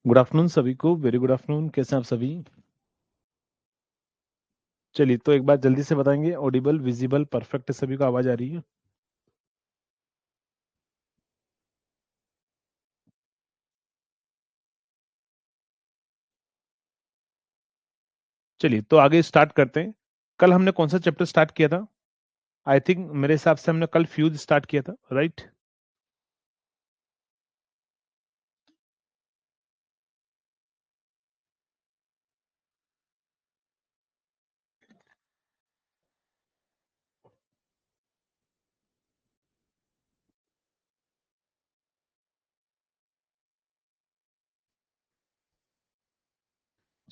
Good afternoon सभी को, very good afternoon. कैसे हैं आप सभी? चलिए, तो एक बार जल्दी से बताएंगे, ऑडिबल, विजिबल, परफेक्ट, सभी को आवाज आ रही है? चलिए, तो आगे स्टार्ट करते हैं। कल हमने कौन सा चैप्टर स्टार्ट किया था? आई थिंक मेरे हिसाब से हमने कल फ्यूज स्टार्ट किया था, राइट?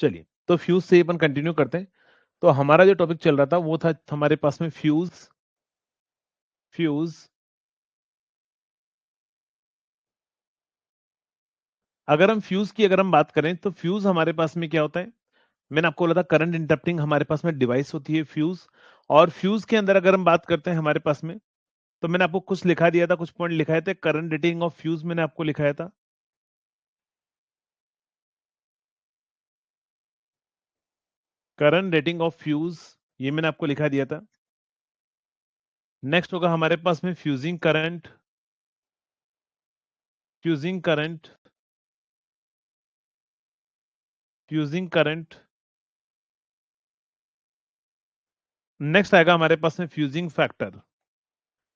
चलिए, तो फ्यूज से अपन कंटिन्यू करते हैं। तो हमारा जो टॉपिक चल रहा था वो था हमारे पास में फ्यूज। फ्यूज, अगर हम फ्यूज की अगर हम बात करें तो फ्यूज हमारे पास में क्या होता है? मैंने आपको बोला था करंट इंटरप्टिंग हमारे पास में डिवाइस होती है फ्यूज। और फ्यूज के अंदर अगर हम बात करते हैं हमारे पास में, तो मैंने आपको कुछ लिखा दिया था, कुछ पॉइंट लिखाए थे। करंट रेटिंग ऑफ फ्यूज मैंने आपको लिखाया था। करंट रेटिंग ऑफ फ्यूज, ये मैंने आपको लिखा दिया था। नेक्स्ट होगा हमारे पास में fusing current. Fusing current, fusing current. Next आएगा हमारे पास में फ्यूजिंग फैक्टर।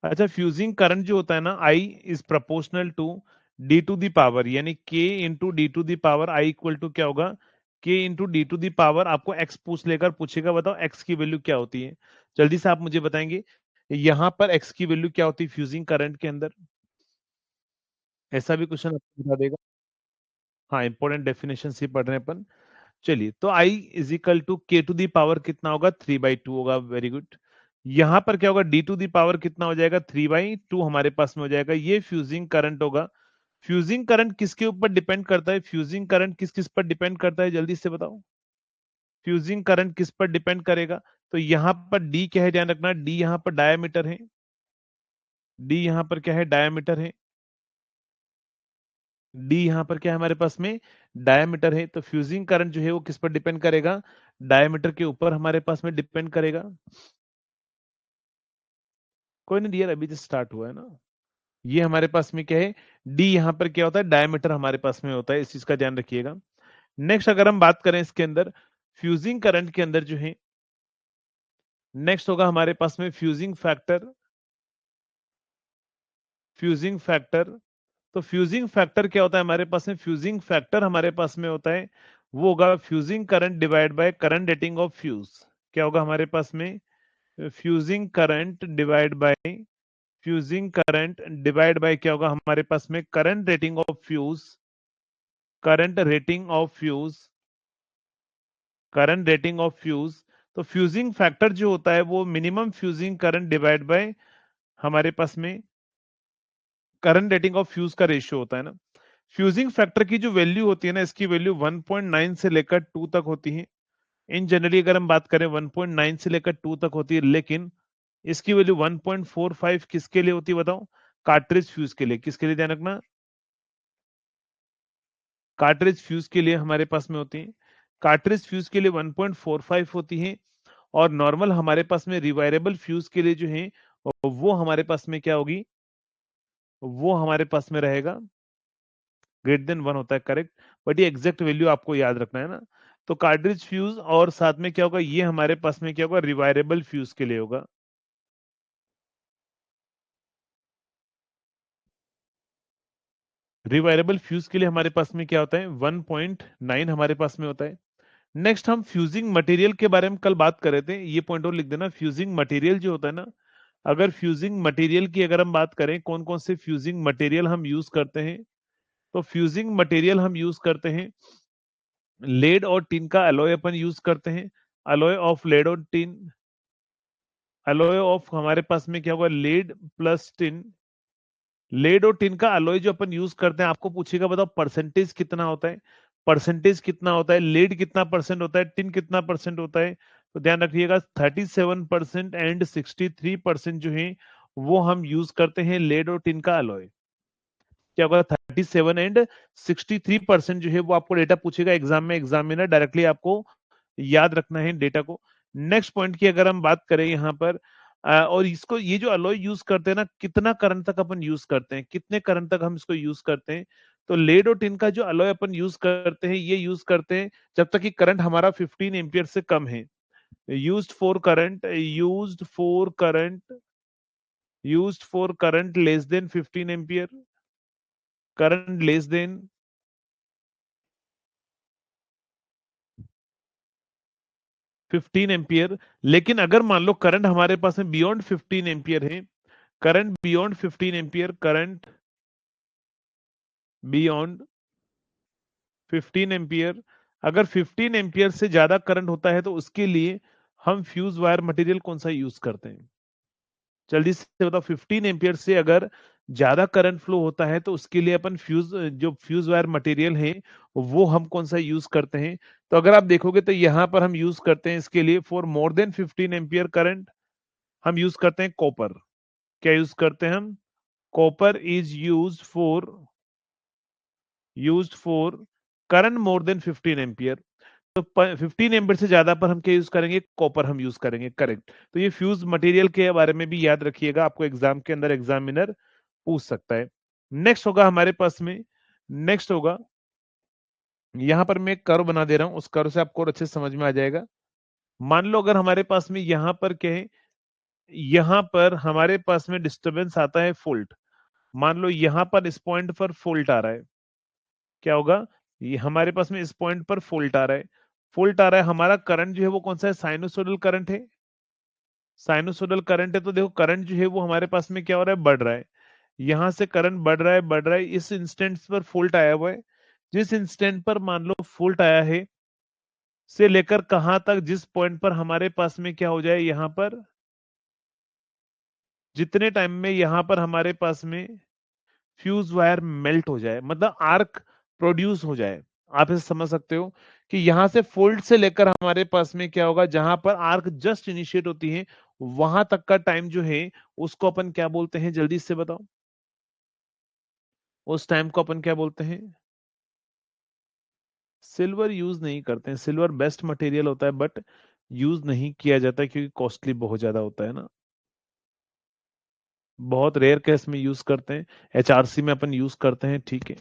अच्छा, फ्यूजिंग करंट जो होता है ना, I is proportional to d to the power, यानी K into d to the power I equal to क्या होगा? K into d to the power. आपको एक्स पूछेगा, बताओ एक्स की वैल्यू क्या होती है? जल्दी से आप मुझे बताएंगे, यहां पर एक्स की वैल्यू क्या होती है फ्यूजिंग करंट के अंदर? ऐसा भी क्वेश्चन आपको बता देगा। हाँ, इंपॉर्टेंट डेफिनेशन से पढ़ रहे हैं अपन। चलिए, तो आई इज इक्वल टू के टू दी पावर कितना होगा? 3/2 होगा। Very good. यहां पर क्या होगा? डी टू दी पावर कितना हो जाएगा? 3/2 हमारे पास में हो जाएगा। ये फ्यूजिंग करंट होगा। फ्यूजिंग करंट किसके ऊपर डिपेंड करता है? फ्यूजिंग करंट किस किस पर डिपेंड करता है, जल्दी से बताओ। फ्यूजिंग करंट किस पर डिपेंड करेगा? तो यहां पर डी क्या है, ध्यान रखना, डी यहां पर डायमीटर है। डी यहां पर क्या है? डायमीटर है। डी यहां पर क्या है हमारे पास में? डायमीटर है। तो फ्यूजिंग करंट जो है वो किस पर डिपेंड करेगा? डायमीटर के ऊपर हमारे पास में डिपेंड करेगा। कोई नहीं डियर, अभी तो स्टार्ट हुआ है ना। ये हमारे पास में क्या है? डी यहां पर क्या होता है? डायमीटर हमारे पास में होता है, इस चीज का ध्यान रखिएगा। नेक्स्ट अगर हम बात करें इसके अंदर, फ्यूजिंग करंट के अंदर जो है, नेक्स्ट होगा हमारे पास में फ्यूजिंग फैक्टर। फ्यूजिंग फैक्टर, तो फ्यूजिंग फैक्टर क्या होता है हमारे पास में? फ्यूजिंग फैक्टर हमारे पास में होता है, वो होगा fusing current divide by current rating of fuse. क्या होगा हमारे पास में? Fusing current divide by, fusing current divide by क्या होगा हमारे पास में? Current rating of fuse. Current rating of fuse, current rating of fuse. तो फ्यूजिंग फैक्टर जो होता है वो minimum fusing current divide by हमारे पास में करंट रेटिंग ऑफ फ्यूज का रेशियो होता है ना। फ्यूजिंग फैक्टर की जो वैल्यू होती है ना, इसकी वैल्यू 1.9 से लेकर 2 तक होती है। इन जनरली अगर हम बात करें 1.9 से लेकर 2 तक होती है, लेकिन इसकी वैल्यू 1.45 किसके लिए होती है बताओ? कार्ट्रिज फ्यूज के लिए। किसके लिए, ध्यान रखना, कार्ट्रिज फ्यूज के लिए हमारे पास में होती है। कार्ट्रिज फ्यूज के लिए 1.45 होती है। और नॉर्मल हमारे पास में रिवायरेबल फ्यूज के लिए जो है वो हमारे पास में क्या होगी? वो हमारे पास में रहेगा ग्रेटर देन 1 होता है, करेक्ट। बट ये एग्जैक्ट वैल्यू आपको याद रखना है ना। तो कार्ट्रिज फ्यूज और साथ में क्या होगा? ये हमारे पास में क्या होगा? रिवायरेबल फ्यूज के लिए होगा। रिवायरेबल फ्यूज के लिए हमारे पास में क्या होता है? 1.9 हमारे पास में होता है। नेक्स्ट हम फ्यूजिंग मटेरियल के बारे में कल बात कर रहे थे, ये पॉइंट और लिख देना। फ्यूजिंग मटेरियल जो होता है ना, अगर फ्यूजिंग मटेरियल की अगर हम बात करें, कौन कौन से फ्यूजिंग मटेरियल हम यूज करते हैं? तो फ्यूजिंग मटेरियल हम यूज करते हैं, लेड और टिन का अलॉय अपन यूज करते हैं। अलॉय ऑफ लेड और टिन, अलॉय ऑफ हमारे पास में क्या होगा? Lead plus tin. लेड और टिन का अलॉय जो अपन यूज करते हैं, आपको पूछेगा बताओ परसेंटेज कितना होता है? परसेंटेज कितना होता है? लेड कितना परसेंट होता है? टिन कितना परसेंट होता है? तो ध्यान रखिएगा, 37% एंड 63% जो है वो हम यूज करते हैं लेड और टिन का अलॉय। क्या होगा 37 एंड 63% जो है वो आपको डेटा पूछेगा एग्जाम में, एग्जामिनर डायरेक्टली आपको याद रखना है डेटा को। नेक्स्ट पॉइंट की अगर हम बात करें यहाँ पर और इसको ये जो अलॉय यूज करते हैं ना, कितना करंट तक अपन यूज करते हैं, कितने करंट तक हम इसको यूज करते हैं, तो लेड और टिन का जो अलॉय अपन यूज करते हैं ये यूज करते हैं जब तक कि करंट हमारा 15 एम्पियर से कम है। Used for current, used for current less than 15 ampere, current less than 15 ampere. लेकिन अगर मान लो करंट हमारे पास में बियॉन्ड 15 एम्पियर है, current beyond 15 ampere, current beyond 15 ampere, अगर 15 एम्पियर से ज्यादा करंट होता है तो उसके लिए हम फ्यूज वायर मटेरियल कौन सा यूज करते हैं? जल्दी से बताओ। 15 एम्पियर से अगर ज्यादा करंट फ्लो होता है तो उसके लिए अपन जो फ्यूज वायर मटेरियल है वो हम कौन सा यूज करते हैं? तो अगर आप देखोगे तो यहां पर हम यूज करते हैं इसके लिए for more than 15 ampere current हम यूज करते हैं कॉपर। क्या यूज करते हैं हम? Copper is used for current more than 15 ampere. तो 15 एम्पियर से ज्यादा पर हम क्या यूज करेंगे? कॉपर हम यूज करेंगे, करेक्ट। तो ये फ्यूज मटेरियल के बारे में भी याद रखिएगा, आपको एग्जाम के अंदर एग्जामिनर पूछ सकता है। नेक्स्ट होगा हमारे पास में, नेक्स्ट होगा यहां पर मैं एक कर्व बना दे रहा हूं, उस कर्व से आपको और अच्छे से समझ में आ जाएगा। मान लो अगर हमारे पास में यहां पर क्या है, यहां पर हमारे पास में डिस्टरबेंस आता है फॉल्ट। मान लो यहां पर इस पॉइंट पर फॉल्ट आ रहा है, क्या होगा? ये हमारे पास में इस पॉइंट पर फॉल्ट आ रहा है, फॉल्ट आ रहा है, हमारा करंट जो है वो कौन सा है? साइनोसोडल करंट है। साइनोसोडल करंट है तो देखो करंट जो है वो हमारे पास में क्या हो रहा है? बढ़ रहा है। यहां से करंट बढ़ रहा है, बढ़ रहा है, इस इंस्टेंट पर फॉल्ट आया हुआ है। जिस इंस्टेंट पर मान लो फॉल्ट आया है से लेकर कहां तक, जिस पॉइंट पर हमारे पास में क्या हो जाए, यहां पर जितने टाइम में यहां पर हमारे पास में फ्यूज वायर मेल्ट हो जाए, मतलब आर्क प्रोड्यूस हो जाए। आप इसे समझ सकते हो कि यहां से फोल्ड से लेकर हमारे पास में क्या होगा, जहां पर आर्क जस्ट इनिशिएट होती है वहां तक का टाइम जो है उसको अपन क्या बोलते हैं? जल्दी से बताओ। उस टाइम को अपन क्या बोलते हैं? सिल्वर यूज नहीं करते हैं, सिल्वर बेस्ट मटेरियल होता है बट यूज नहीं किया जाता है क्योंकि कॉस्टली बहुत ज्यादा होता है ना। बहुत रेयर केस में यूज करते हैं, एचआरसी में अपन यूज करते हैं, ठीक है।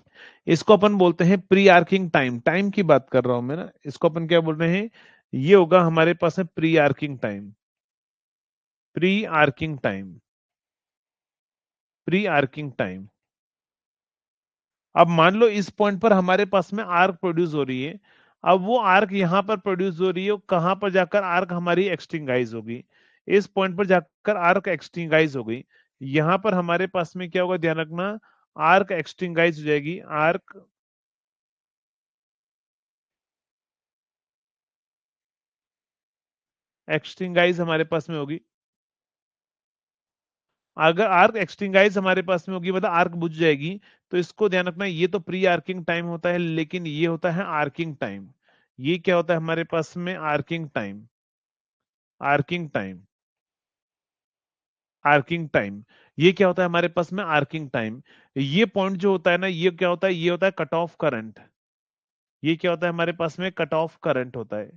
इसको अपन बोलते हैं प्री आर्किंग टाइम, टाइम की बात कर रहा हूं मैं ना, इसको अपन क्या बोल रहे हैं? ये होगा हमारे पास में pre arcing time, pre arcing time, pre arcing time. अब मान लो इस पॉइंट पर हमारे पास में आर्क प्रोड्यूस हो रही है, अब वो आर्क यहां पर प्रोड्यूस हो रही है, कहां पर जाकर आर्क हमारी एक्सटिंगाइज होगी? इस पॉइंट पर जाकर आर्क एक्सटिंगाइज हो गई। यहां पर हमारे पास में क्या होगा, ध्यान रखना, आर्क एक्सटिंगाइज हो जाएगी, आर्क एक्सटिंगाइज हमारे पास में होगी। अगर आर्क एक्सटिंगाइज हमारे पास में होगी मतलब आर्क बुझ जाएगी, तो इसको ध्यान रखना, ये तो प्री आर्किंग टाइम होता है लेकिन ये होता है आर्किंग टाइम। ये क्या होता है हमारे पास में? Arcing time, arcing time, arcing time. ये क्या होता है हमारे पास में? Arcing time. ये पॉइंट जो होता है ना, ये क्या होता है? ये होता है कट ऑफ करंट। ये क्या होता है हमारे पास में? कट ऑफ करंट होता है।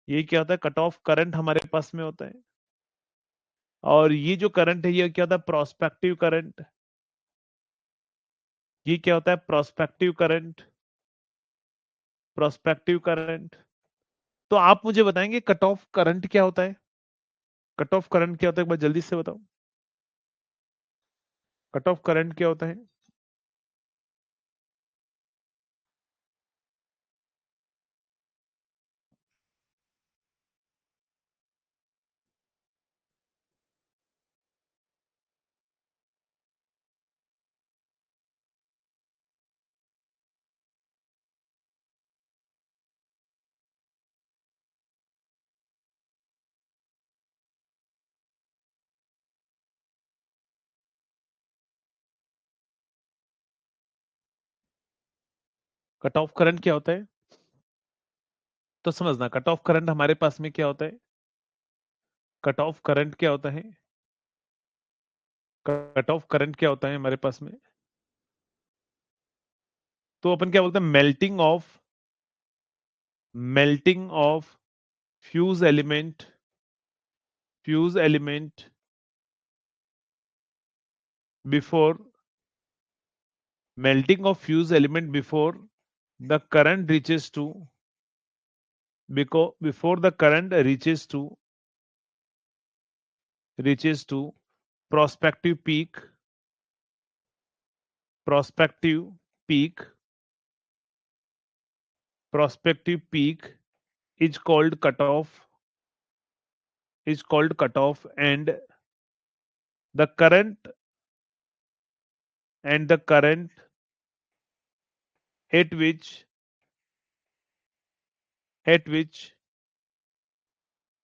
ये क्या होता है? कट ऑफ करंट हमारे पास में होता है। और ये जो करंट है ये क्या होता है? Prospective current. ये क्या होता है? Prospective current, prospective current. तो आप मुझे बताएंगे कट ऑफ करंट क्या होता है? कट ऑफ करंट क्या होता है एक बार जल्दी से बताओ। कट ऑफ करंट क्या होता है? कट ऑफ करंट क्या होता है? तो समझना, कट ऑफ करंट हमारे पास में क्या होता है? कट ऑफ करंट क्या होता है? कट ऑफ करंट क्या होता है हमारे पास में? तो अपन क्या बोलते हैं, melting of fuse element before melting of fuse element before the current reaches to before the current reaches to prospective peak prospective peak prospective peak is called cutoff the current the current at which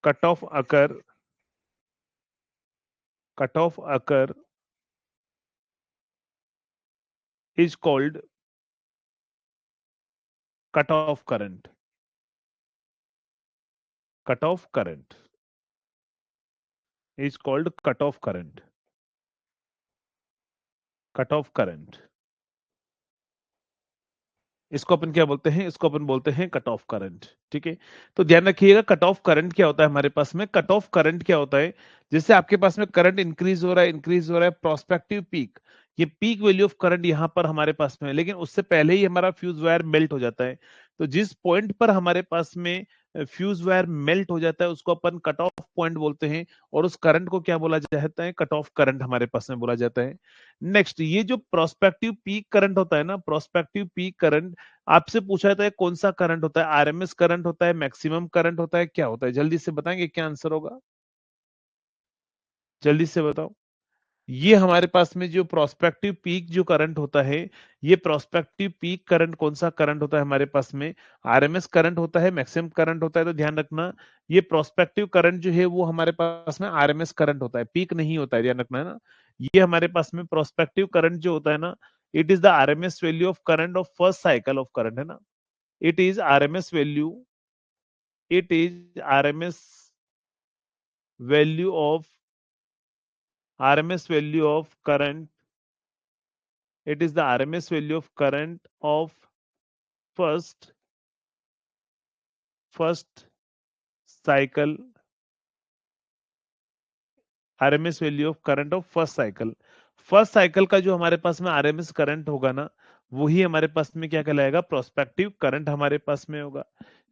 cutoff occur is called cutoff current cutoff current is called cutoff current इसको अपन क्या बोलते हैं, इसको अपन बोलते हैं cut off current. ठीक है, तो ध्यान रखिएगा कट ऑफ करंट क्या होता है हमारे पास में। कट ऑफ करंट क्या होता है, जैसे आपके पास में करंट इंक्रीज हो रहा है प्रोस्पेक्टिव पीक, ये पीक वैल्यू ऑफ करंट यहां पर हमारे पास में है, लेकिन उससे पहले ही हमारा फ्यूज वायर मेल्ट हो जाता है। तो जिस पॉइंट पर हमारे पास में फ्यूज वायर मेल्ट हो जाता है उसको अपन कट ऑफ पॉइंट बोलते हैं, और उस करंट को क्या बोला जाता है, कट ऑफ करंट हमारे पास में बोला जाता है। नेक्स्ट, ये जो प्रोस्पेक्टिव पीक करंट होता है ना, प्रोस्पेक्टिव पीक करंट आपसे पूछा जाता है कौन सा करंट होता है, आरएमएस करंट होता है, मैक्सिमम करंट होता है, क्या होता है, जल्दी से बताएंगे क्या आंसर होगा, जल्दी से बताओ। ये हमारे पास में जो प्रोस्पेक्टिव पीक जो करंट होता है, ये प्रोस्पेक्टिव पीक करंट कौन सा करंट होता है हमारे पास में, आरएमएस करंट होता है, मैक्सिमम करंट होता है। तो ध्यान रखना ये प्रोस्पेक्टिव करंट जो है वो हमारे पास में आरएमएस करंट होता है, पीक नहीं होता है, ध्यान रखना है ना। ये हमारे पास में प्रोस्पेक्टिव करंट जो होता है ना, it is the RMS value of current of first cycle of current, है ना। It is RMS value, it is rms value of current, it is the rms value of current of first first cycle, RMS value of current of first cycle का जो हमारे पास में RMS current होगा ना, वही हमारे पास में क्या कहलाएगा, प्रोस्पेक्टिव करंट हमारे पास में होगा।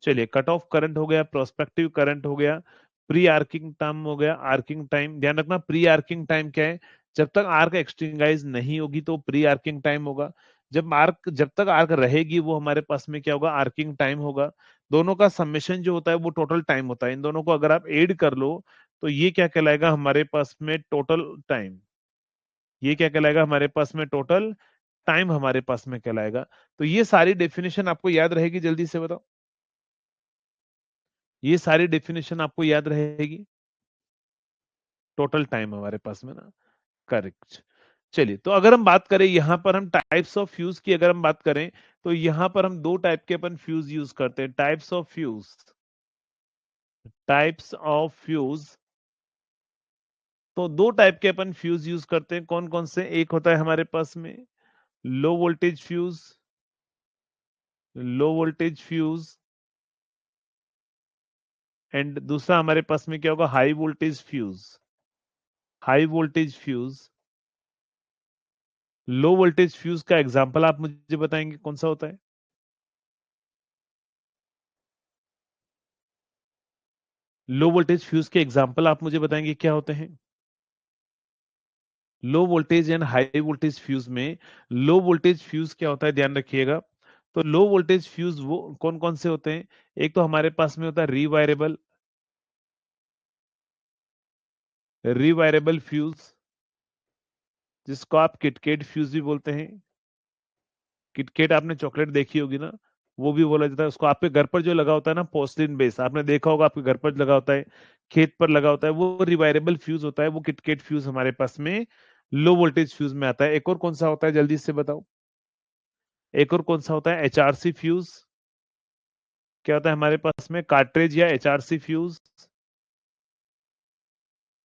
चलिए, कट ऑफ करंट हो गया, प्रोस्पेक्टिव करंट हो गया, प्री आर्किंग टाइम हो गया, आर्किंग टाइम। ध्यान रखना प्री आर्किंग टाइम क्या है, जब तक आर्क एक्सटिंगाइज नहीं होगी तो प्री आर्किंग टाइम होगा, जब तक आर्क रहेगी वो हमारे पास में क्या होगा, आर्किंग टाइम होगा। दोनों का समेशन जो होता है वो टोटल टाइम होता है, इन दोनों को अगर आप ऐड कर लो तो ये क्या कहलाएगा हमारे पास में, टोटल टाइम। ये क्या कहलाएगा हमारे पास में, टोटल टाइम हमारे पास में कहलाएगा। तो ये सारी डेफिनेशन आपको याद रहेगी, जल्दी से बताओ, ये सारी डेफिनेशन आपको याद रहेगी, टोटल टाइम हमारे पास में ना, करेक्ट। चलिए, तो अगर हम बात करें यहां पर, हम टाइप्स ऑफ फ्यूज की अगर हम बात करें, तो यहां पर हम दो टाइप के अपन फ्यूज यूज करते हैं, टाइप्स ऑफ फ्यूज। तो दो टाइप के अपन फ्यूज यूज करते हैं, कौन कौन से, एक होता है हमारे पास में लो वोल्टेज फ्यूज एंड दूसरा हमारे पास में क्या होगा, high voltage fuse. Low voltage fuse का एग्जांपल आप मुझे बताएंगे कौन सा होता है, लो वोल्टेज फ्यूज के एग्जांपल आप मुझे बताएंगे क्या होते हैं। Low voltage and high voltage fuse में, लो वोल्टेज फ्यूज क्या होता है ध्यान रखिएगा। तो लो वोल्टेज फ्यूज वो कौन कौन से होते हैं, एक तो हमारे पास में होता है रिवायरेबल फ्यूज, जिसको आप किटकेट फ्यूज भी बोलते हैं। किटकेट आपने चॉकलेट देखी होगी ना, वो भी बोला जाता है उसको। आपके घर पर जो लगा होता है ना पोस्टलिन बेस, आपने देखा होगा आपके घर पर लगा होता है, खेत पर लगा होता है, वो रिवायरेबल फ्यूज होता है, वो किटकेट फ्यूज हमारे पास में लो वोल्टेज फ्यूज में आता है। एक और कौन सा होता है जल्दी से बताओ, एक और कौन सा होता है, एचआरसी फ्यूज। क्या होता है हमारे पास में, कार्ट्रेज या एचआरसी फ्यूज।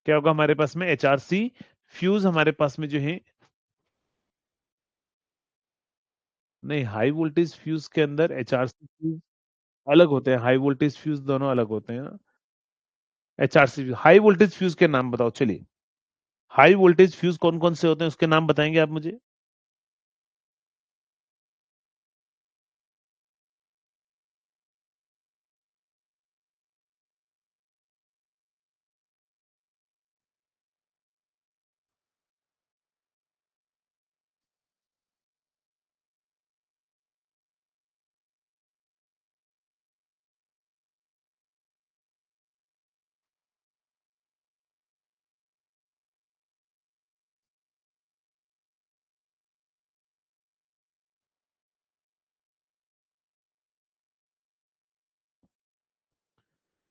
क्या होगा हमारे पास में, एचआरसी फ्यूज हमारे पास में जो है नहीं, हाई वोल्टेज फ्यूज के अंदर एचआरसी फ्यूज अलग होते हैं, हाई वोल्टेज फ्यूज दोनों अलग होते हैं ना। एचआरसी हाई वोल्टेज फ्यूज के नाम बताओ चलिए। हाई वोल्टेज फ्यूज कौन कौन से होते हैं उसके नाम बताएंगे आप मुझे?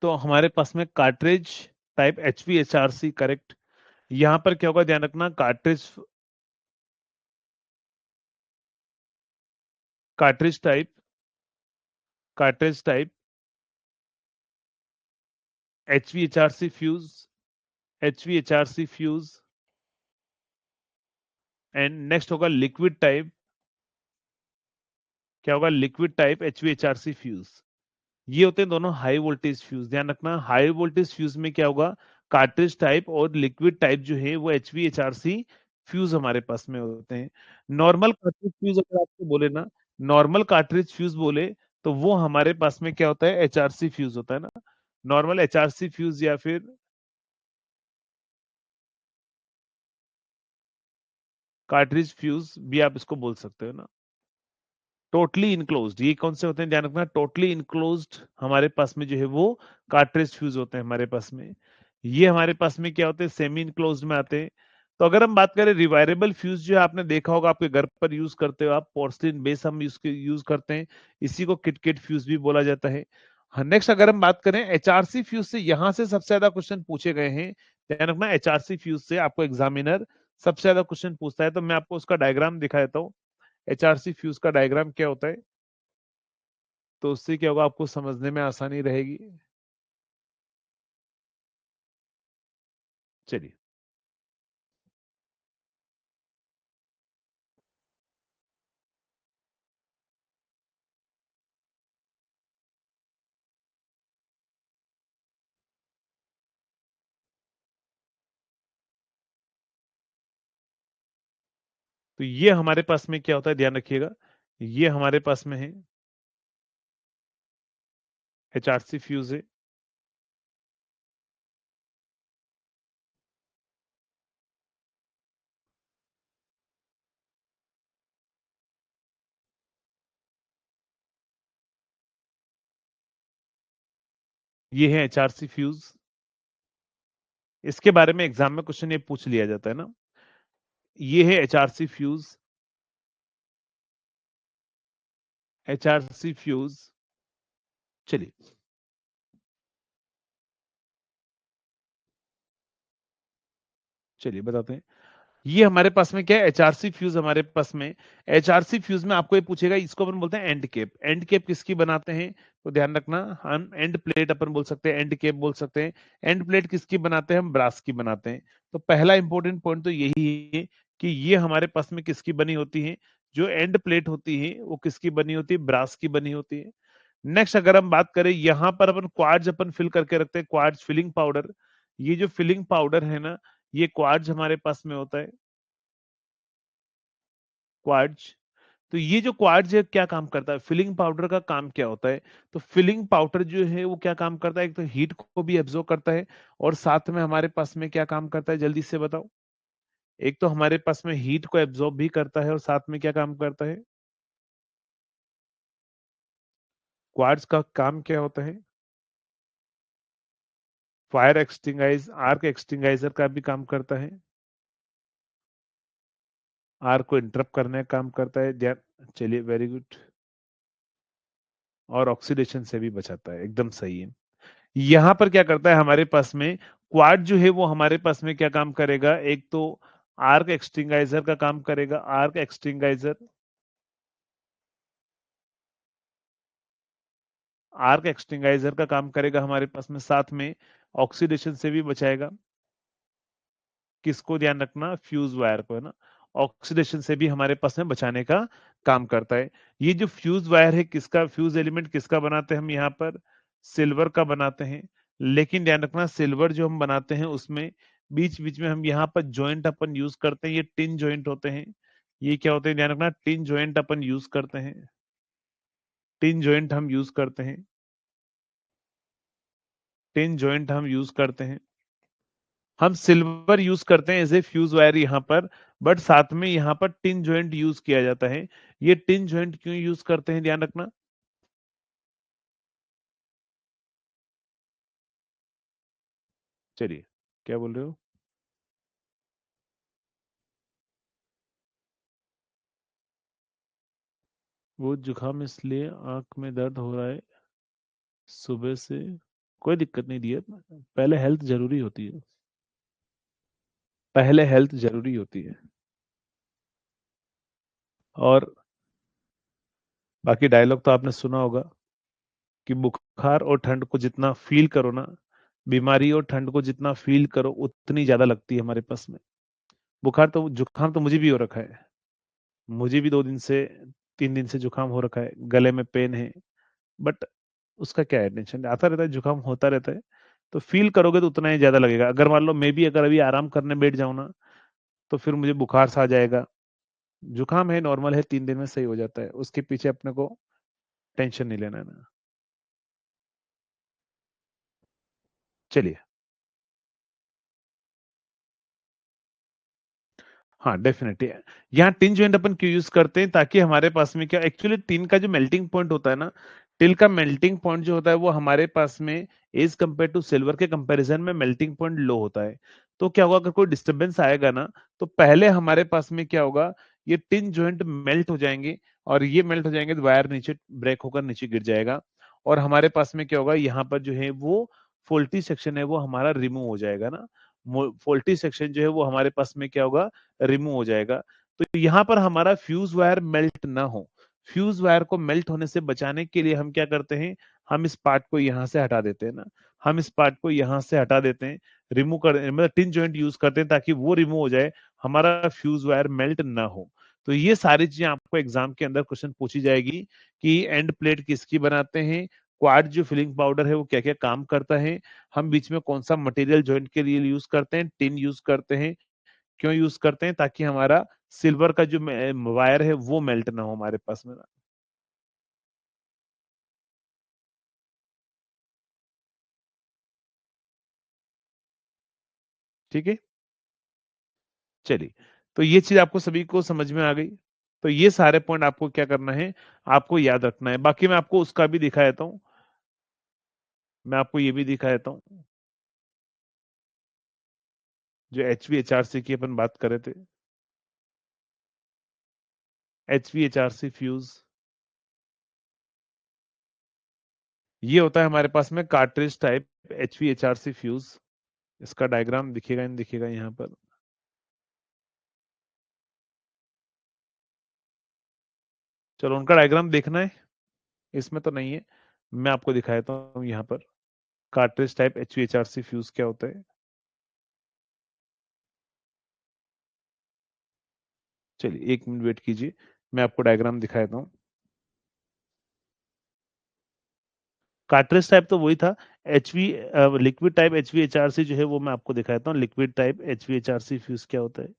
तो हमारे पास में कार्ट्रिज टाइप HVHRC करेक्ट। यहां पर क्या होगा ध्यान रखना, cartridge cartridge type cartridge type HVHRC fuse, HVHRC fuse. And next होगा लिक्विड टाइप, क्या होगा लिक्विड टाइप HVHRC फ्यूज। ये होते हैं दोनों हाई वोल्टेज फ्यूज। ध्यान रखना हाई वोल्टेज फ्यूज में क्या होगा, कार्ट्रिज टाइप और लिक्विड टाइप जो है वो HVHRC फ्यूज हमारे पास में होते हैं। नॉर्मल कार्ट्रिज फ्यूज अगर आपको बोले ना, नॉर्मल कार्ट्रिज फ्यूज बोले तो वो हमारे पास में क्या होता है, HRC फ्यूज होता है ना। नॉर्मल HRC फ्यूज या फिर कार्ट्रिज फ्यूज भी आप इसको बोल सकते हो ना। टोटली इनक्लोज्ड ये कौन से होते हैं ध्यान रखना, टोटली इनक्लोज्ड हमारे पास में जो है वो कार्ट्रिज फ्यूज होते हैं हमारे पास में। ये हमारे पास में क्या होते हैं, सेमी इनक्लोज्ड में आते हैं। तो अगर हम बात करें रिवायरेबल फ्यूज, जो आपने देखा होगा आपके घर पर यूज करते हो आप, पोर्सलिन बेस हम यूज करते हैं, इसी को किटकिट फ्यूज भी बोला जाता है। हाँ, नेक्स्ट अगर हम बात करें HRC फ्यूज से, यहां से सबसे ज्यादा क्वेश्चन पूछे गए हैं। ध्यान रखना HRC फ्यूज से आपको एग्जामिनर सबसे ज्यादा क्वेश्चन पूछता है। तो मैं आपको उसका डायग्राम दिखा देता हूँ, HRC फ्यूज का डायग्राम क्या होता है, तो उससे क्या होगा आपको समझने में आसानी रहेगी। चलिए, तो ये हमारे पास में क्या होता है ध्यान रखिएगा, ये हमारे पास में है HRC फ्यूज है। ये है HRC फ्यूज। इसके बारे में एग्जाम में क्वेश्चन ये पूछ लिया जाता है ना। ये है HRC फ्यूज, HRC फ्यूज। चलिए, चलिए बताते हैं। ये हमारे पास में क्या है, HRC फ्यूज हमारे पास में। HRC फ्यूज में आपको ये पूछेगा, इसको अपन बोलते हैं एंड केप। एंड केप किसकी बनाते हैं, तो ध्यान रखना, हम एंड प्लेट अपन बोल सकते हैं, एंड केप बोल सकते हैं। एंड प्लेट किसकी बनाते हैं, हम ब्रास की बनाते हैं। तो पहला इंपॉर्टेंट पॉइंट तो यही है कि ये हमारे पास में किसकी बनी होती है, जो एंड प्लेट होती है वो किसकी बनी होती है, ब्रास की बनी होती है। नेक्स्ट अगर हम बात करें, यहां पर अपन क्वार्ट्ज अपन फिल करके रखते हैं, क्वार्ट्ज फिलिंग पाउडर। ये जो फिलिंग पाउडर है ना, ये क्वार्ट्ज हमारे पास में होता है, क्वार्ट्ज। तो ये जो क्वार्ट्ज है क्या काम करता है, फिलिंग पाउडर का काम क्या होता है, तो फिलिंग पाउडर जो है वो क्या काम करता है, एक तो हीट को भी एब्जॉर्ब करता है, और साथ में हमारे पास में क्या काम करता है, जल्दी से बताओ। एक तो हमारे पास में हीट को एब्जॉर्ब भी करता है, और साथ में क्या काम करता है, क्वार्ट्ज का काम क्या होता है, फायर एक्सटिंगाइज आर्क एक्सटिंगाइजर का भी काम करता है, आर्क को इंटरप्ट करने का काम करता है। चलिए, वेरी गुड। और ऑक्सीडेशन से भी बचाता है, एकदम सही है। यहां पर क्या करता है हमारे पास में, क्वाड जो है वो हमारे पास में क्या काम करेगा, एक तो आर्क एक्सटिंगाइजर का काम करेगा, आर्क एक्सटिंगाइजर, आर्क एक्सटिंगाइजर का काम करेगा हमारे पास में, साथ में ऑक्सीडेशन से भी बचाएगा। किसको ध्यान रखना, फ्यूज वायर को है ना, ऑक्सीडेशन से भी हमारे पास में बचाने का काम करता है। ये जो फ्यूज वायर है किसका, फ्यूज एलिमेंट किसका बनाते हैं हम यहाँ पर, सिल्वर का बनाते हैं। लेकिन ध्यान रखना सिल्वर जो हम बनाते हैं उसमें बीच बीच में हम यहाँ पर जॉइंट अपन यूज करते हैं, ये टिन जॉइंट होते हैं। ये क्या होते हैं, ध्यान रखना टिन जॉइंट अपन यूज करते हैं, टिन जॉइंट हम यूज करते हैं, टिन जॉइंट हम यूज करते हैं। हम सिल्वर यूज करते हैं एज ए फ्यूज वायर यहाँ पर, बट साथ में यहाँ पर टिन जॉइंट यूज किया जाता है। ये टिन जॉइंट क्यों यूज करते हैं, ध्यान रखना। चलिए, क्या बोल रहे हो? वो जुकाम इसलिए आंख में दर्द हो रहा है सुबह से, कोई दिक्कत नहीं दी है। पहले हेल्थ जरूरी होती है, पहले हेल्थ जरूरी होती है। और बाकी डायलॉग तो आपने सुना होगा कि बुखार और ठंड को जितना फील करो ना, बीमारी और ठंड को जितना फील करो उतनी ज्यादा लगती है हमारे पास में। बुखार तो, जुकाम तो मुझे भी हो रखा है, मुझे भी 2 दिन से 3 दिन से जुकाम हो रखा है, गले में पेन है। बट उसका क्या है, टेंशन आता रहता है, जुकाम होता रहता है। तो फील करोगे तो उतना ही ज्यादा लगेगा। अगर मान लो मैं भी अगर अभी आराम करने बैठ जाऊं ना, तो फिर मुझे बुखार सा आ जाएगा। जुकाम है, नॉर्मल है, 3 दिन में सही हो जाता है, उसके पीछे अपने को टेंशन नहीं लेना है ना। चलिए, हाँ डेफिनेटली। यहाँ टिन जॉइंट अपन क्यों यूज करते हैं, ताकि हमारे पास में क्या, एक्चुअली टिन का जो मेल्टिंग पॉइंट होता है ना, टिल का मेल्टिंग पॉइंट जो होता है वो हमारे पास में एज कम्पेयर टू सिल्वर के कंपैरिजन में मेल्टिंग पॉइंट लो होता है। तो क्या होगा, अगर कोई डिस्टरबेंस आएगा ना, तो पहले हमारे पास में क्या होगा, ये टिन जॉइंट मेल्ट हो जाएंगे, और ये मेल्ट हो जाएंगे तो वायर नीचे ब्रेक होकर नीचे गिर जाएगा। और हमारे पास में क्या होगा, यहाँ पर जो है वो फोल्टी सेक्शन है वो हमारा रिमूव हो जाएगा ना। फोल्टी सेक्शन जो है वो हमारे पास में क्या होगा, रिमूव हो जाएगा। तो यहाँ पर हमारा फ्यूज वायर मेल्ट ना हो, फ्यूज वायर को मेल्ट होने से बचाने के लिए हम क्या करते हैं, हम इस पार्ट को यहाँ से हटा देते हैं ना, हम इस पार्ट को यहाँ से हटा देते हैं, रिमूव कर, मतलब टिन जॉइंट यूज करते हैं ताकि वो रिमूव हो जाए, हमारा फ्यूज वायर मेल्ट ना हो। तो ये सारी चीजें आपको एग्जाम के अंदर क्वेश्चन पूछी जाएगी कि एंड प्लेट किसकी बनाते हैं, क्वाड जो फिलिंग पाउडर है वो क्या क्या काम करता है, हम बीच में कौन सा मटेरियल जॉइंट के लिए यूज करते हैं, टिन यूज करते हैं, क्यों यूज करते हैं, ताकि हमारा सिल्वर का जो वायर है वो मेल्ट ना हो हमारे पास में। ठीक है, चलिए। तो ये चीज आपको सभी को समझ में आ गई। तो ये सारे पॉइंट आपको क्या करना है, आपको याद रखना है। बाकी मैं आपको उसका भी दिखा देता हूँ, मैं आपको ये भी दिखा देता हूँ, जो HVHRC की अपन बात कर रहे थे, HVHRC फ्यूज, ये होता है हमारे पास में कार्ट्रिज टाइप HVHRC फ्यूज। इसका डायग्राम दिखेगा, नहीं दिखेगा यहाँ पर, चलो उनका डायग्राम देखना है, इसमें तो नहीं है, मैं आपको दिखा देता हूँ यहाँ पर कार्ट्रिज टाइप HVHRC फ्यूज क्या होता है। चलिए 1 मिनट वेट कीजिए, मैं आपको डायग्राम दिखा देता हूँ। कार्ट्रिज टाइप तो वही था, एचवी लिक्विड टाइप HVHRC जो है वो मैं आपको दिखाता हूँ, लिक्विड टाइप HVHRC फ्यूज क्या होता है।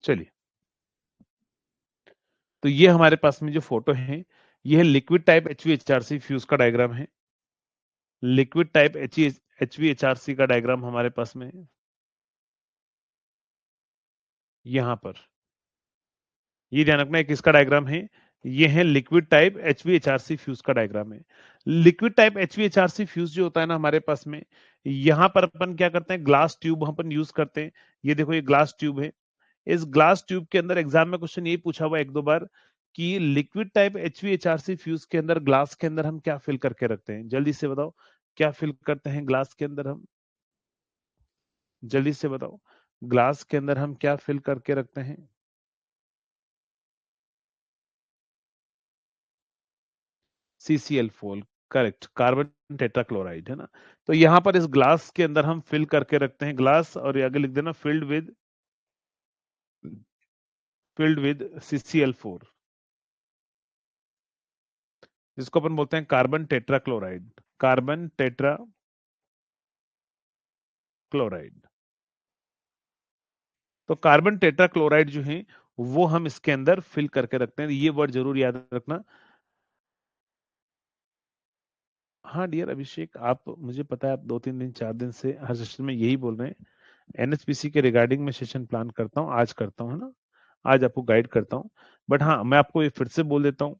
चलिए, तो ये हमारे पास में जो फोटो है, ये है लिक्विड टाइप HVHRC फ्यूज का डायग्राम है। लिक्विड टाइप HVHRC का डायग्राम हमारे पास में है यहाँ पर। ये ध्यान रखना है किसका डायग्राम है, ये है लिक्विड टाइप HVHRC फ्यूज का डायग्राम है। लिक्विड टाइप HVHRC फ्यूज जो होता है ना हमारे पास में, यहां पर अपन क्या करते हैं, ग्लास ट्यूब अपन यूज करते हैं। ये देखो ये ग्लास ट्यूब है। इस ग्लास ट्यूब के अंदर एग्जाम में क्वेश्चन ये पूछा हुआ एक दो बार कि लिक्विड टाइप HVHRC फ्यूज के अंदर, ग्लास के अंदर हम क्या फिल करके रखते हैं, जल्दी से बताओ क्या फिल करते हैं ग्लास के अंदर हम, जल्दी से बताओ ग्लास के अंदर हम क्या फिल करके रखते हैं। CCl4, करेक्ट, कार्बन टेट्राक्लोराइड है ना। तो यहां पर इस ग्लास के अंदर हम फिल करके रखते हैं ग्लास, और ये आगे लिख देना फिल्ड विद CCl4, जिसको अपन बोलते हैं कार्बन टेट्राक्लोराइड, कार्बन टेट्राक्लोराइड। तो कार्बन टेट्राक्लोराइड जो है वो हम इसके अंदर फिल करके रखते हैं, ये वर्ड जरूर याद रखना। हाँ डियर अभिषेक, आप, मुझे पता है आप 2-3 दिन 4 दिन से हर सेशन में यही बोल रहे हैं। NHPC के रिगार्डिंग में सेशन प्लान करता हूँ, आज करता हूँ, है ना, आज आपको गाइड करता हूँ। बट हाँ, मैं आपको ये फिर से बोल देता हूँ,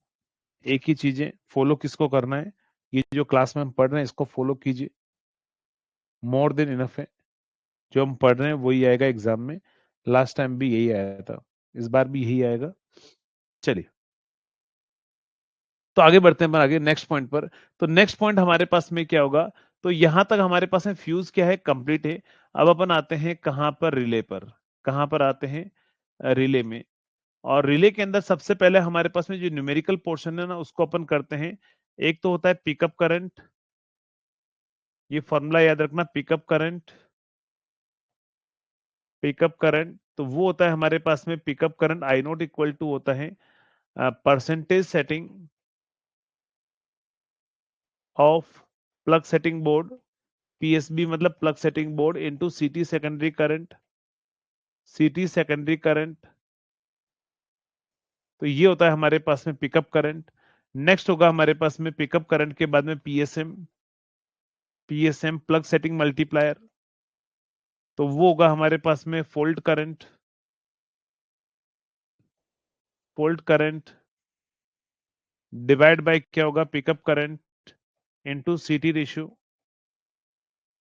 एक ही चीजें फॉलो किसको करना है, ये जो क्लास में हम पढ़ रहे हैं इसको फॉलो कीजिए, मोर देन इनफ है। जो हम पढ़ रहे हैं वही आएगा एग्जाम में, लास्ट टाइम भी यही आया था, इस बार भी यही आएगा। चलिए, तो आगे बढ़ते हैं अपन आगे नेक्स्ट पॉइंट पर। तो नेक्स्ट पॉइंट हमारे पास में क्या होगा, तो यहां तक हमारे पास में फ्यूज क्या है, कंप्लीट है। अब अपन आते हैं कहां पर, रिले पर। कहां पर आते हैं, रिले में। और रिले के अंदर सबसे पहले हमारे पास में जो न्यूमेरिकल पोर्शन है ना उसको अपन करते हैं। एक तो होता है पिकअप करंट, ये फॉर्मूला याद रखना, पिकअप करंट। पिकअप करंट तो वो होता है हमारे पास में, pickup current I not equal to होता है percentage setting of plug setting board, PSB मतलब plug setting board, into CT secondary current, CT secondary current. तो ये होता है हमारे पास में पिकअप करंट। नेक्स्ट होगा हमारे पास में पिकअप करंट के बाद में PSM प्लग सेटिंग मल्टीप्लायर। तो वो होगा हमारे पास में fold current, fold current divide by क्या होगा, पिकअप करंट इनटू सीटी रेशियो,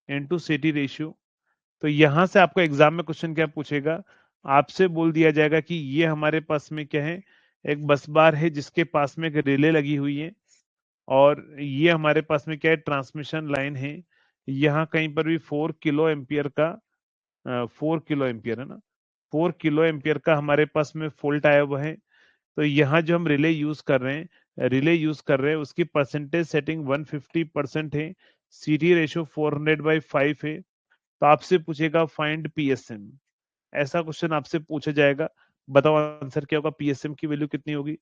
इनटू सीटी रेशियो। तो यहां से आपको एग्जाम में क्वेश्चन क्या पूछेगा, आपसे बोल दिया जाएगा कि ये हमारे पास में क्या है, एक बस बार है जिसके पास में एक रिले लगी हुई है, और ये हमारे पास में क्या है, ट्रांसमिशन लाइन है। यहाँ कहीं पर भी 4 किलो एम्पियर का, 4 किलो एम्पियर है ना, 4 किलो एम्पियर का हमारे पास में फोल्ट आया हुआ है। तो यहाँ जो हम रिले यूज कर रहे हैं, उसकी परसेंटेज सेटिंग 150% है, सीटी रेशियो 400/5 है। तो आपसे पूछेगा फाइंड PSM, ऐसा क्वेश्चन आपसे पूछा जाएगा। बताओ आंसर क्या होगा, PSM की वैल्यू कितनी होगी।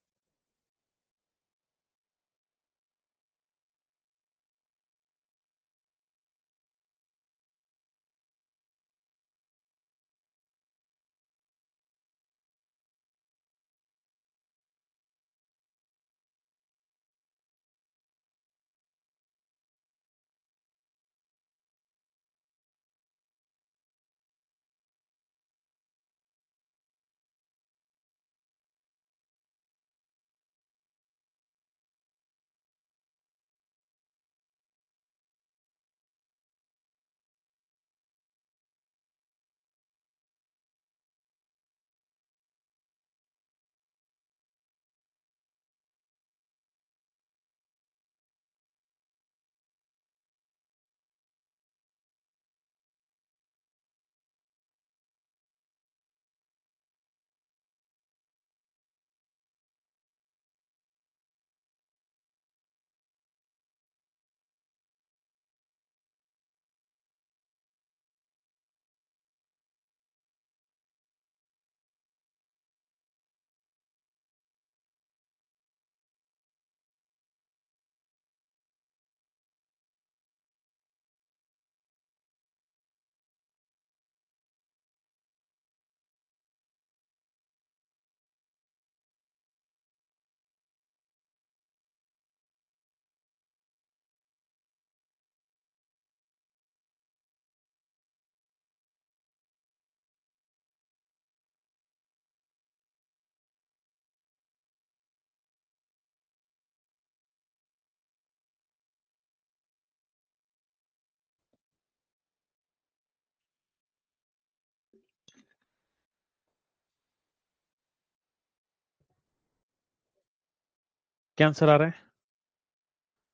क्या आंसर आ रहा है?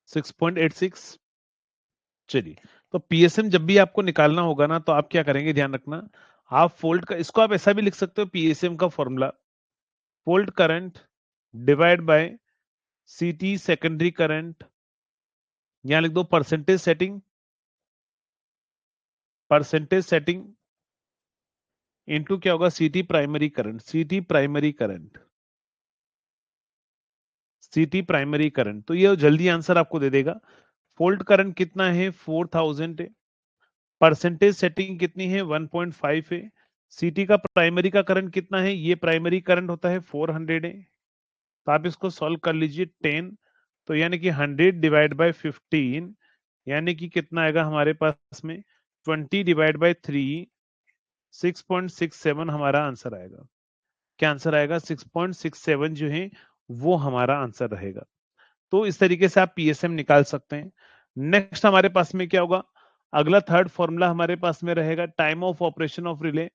6.86। चलिए, तो पीएसएम जब भी आपको निकालना होगा ना, तो आप क्या करेंगे, ध्यान रखना। आप फोल्ड का, इसको आप ऐसा भी लिख सकते हो, पीएसएम का formula fold current divide by सीटी सेकेंडरी करंट, यहां लिख दो परसेंटेज सेटिंग इनटू क्या होगा, सीटी प्राइमरी करंट, सीटी प्राइमरी करंट। तो ये जल्दी आंसर आपको दे देगा। फोल्ड करंट कितना है, 4000 है। परसेंटेज सेटिंग कितनी है, 1.5 है। सीटी का प्राइमरी का करंट कितना है, ये प्राइमरी करंट होता है 400 है। तो आप इसको सॉल्व कर लीजिए, 10, तो यानी कि 100 डिवाइड बाय 15, यानी कि कितना आएगा हमारे पास में, 20 डिवाइड बाय 3, 6.67 हमारा आंसर आएगा। क्या आंसर आएगा, 6.67 जो है वो हमारा आंसर रहेगा। तो इस तरीके से आप पीएसएम निकाल सकते हैं। नेक्स्ट हमारे पास में क्या होगा, अगला थर्ड फॉर्मूला हमारे पास में रहेगा time of operation of relay.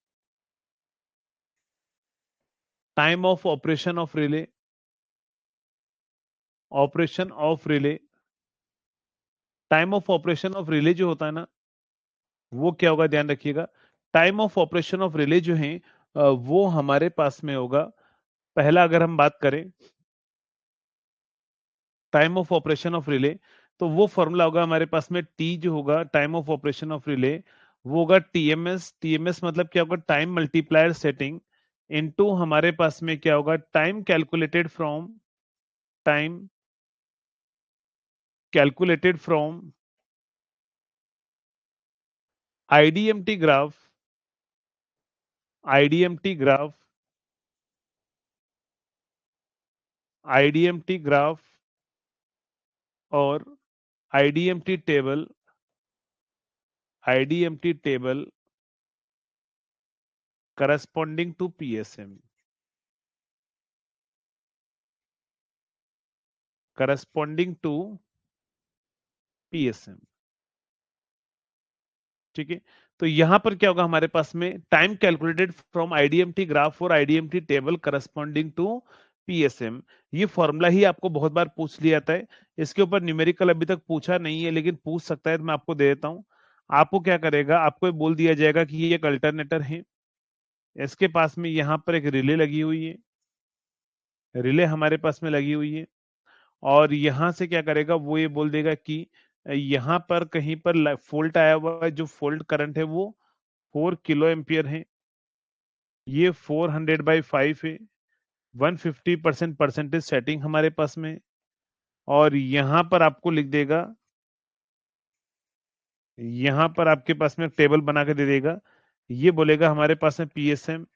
Time of operation of relay, operation of relay, time of operation of relay जो होता है ना, वो क्या होगा, ध्यान रखिएगा। Time of operation of relay जो है वो हमारे पास में होगा, पहला अगर हम बात करें time of operation of relay, तो वो फॉर्मूला होगा हमारे पास में, टी जो होगा time of operation of relay, वो होगा टीएमएस। टीएमएस मतलब क्या होगा, टाइम मल्टीप्लायर सेटिंग इनटू हमारे पास में क्या होगा, time calculated from IDMT graph, IDMT graph, IDMT graph और IDMT table, IDMT table corresponding to PSM, corresponding to PSM. ठीक है, तो यहां पर क्या होगा हमारे पास में, time calculated from IDMT graph और IDMT table corresponding to PSM. ये फॉर्मूला ही आपको बहुत बार पूछ लिया जाता है। इसके ऊपर न्यूमेरिकल अभी तक पूछा नहीं है, लेकिन पूछ सकता है, तो मैं आपको दे देता हूं। आपको क्या करेगा, आपको ये बोल दिया जाएगा कि ये एक अल्टरनेटर है, इसके पास में यहाँ पर एक रिले लगी हुई है, रिले हमारे पास में लगी हुई है, और यहां से क्या करेगा, वो ये बोल देगा कि यहाँ पर कहीं पर फॉल्ट आया हुआ है, जो फॉल्ट करंट है वो 4 किलो एम्पियर है। ये 400/5 है। 150% परसेंटेज सेटिंग हमारे पास में, और यहां पर आपको लिख देगा, यहां पर आपके पास में टेबल बना के दे देगा। ये बोलेगा हमारे पास में पीएसएम,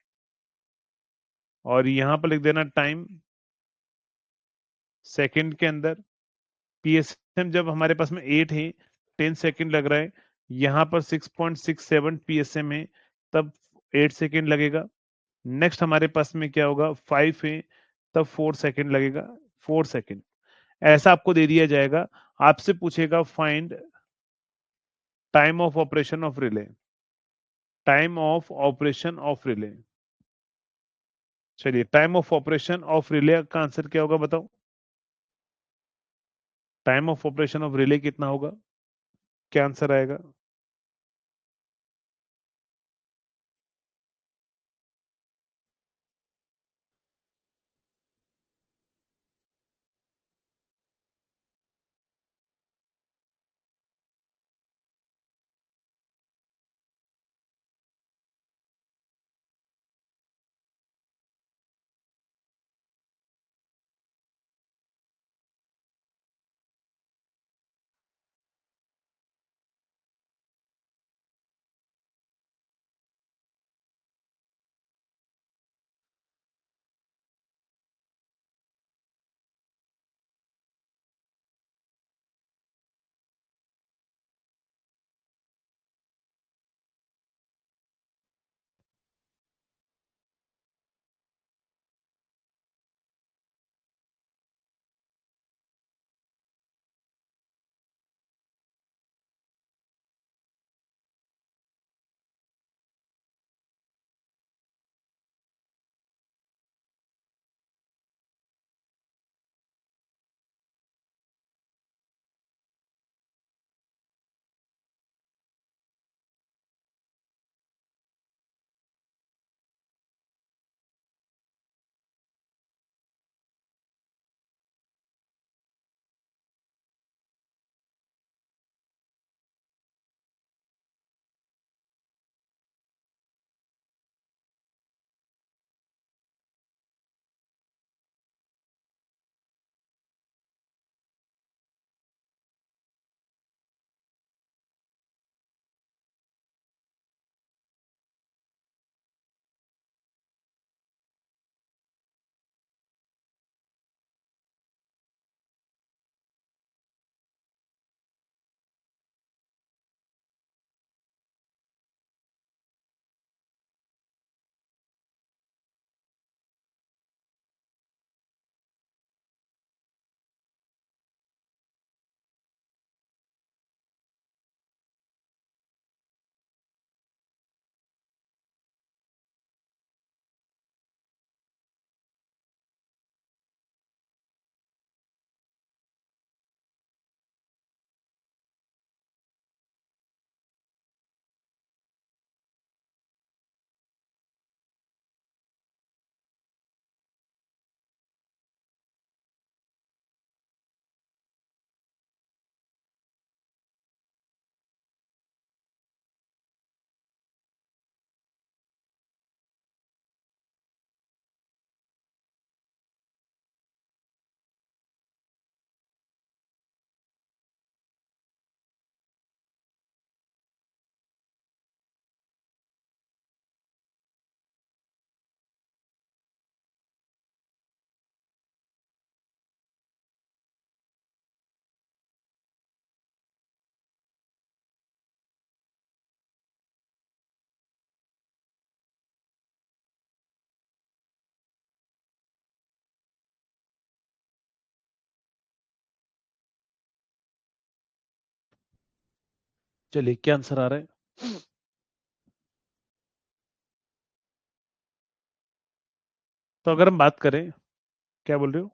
और यहां पर लिख देना टाइम सेकंड के अंदर। पीएसएम जब हमारे पास में 8 है, 10 सेकंड लग रहा है। यहाँ पर 6.67 पीएसएम है, तब 8 सेकंड लगेगा। नेक्स्ट हमारे पास में क्या होगा, 5 है, तब 4 सेकंड लगेगा, 4 सेकंड। ऐसा आपको दे दिया जाएगा। आपसे पूछेगा find time of operation of relay, time of operation of relay. चलिए, time of operation of relay का आंसर क्या होगा, बताओ। Time of operation of relay कितना होगा, क्या आंसर आएगा? चलिए क्या आंसर आ रहा है? तो अगर हम बात करें, क्या बोल रहे हो?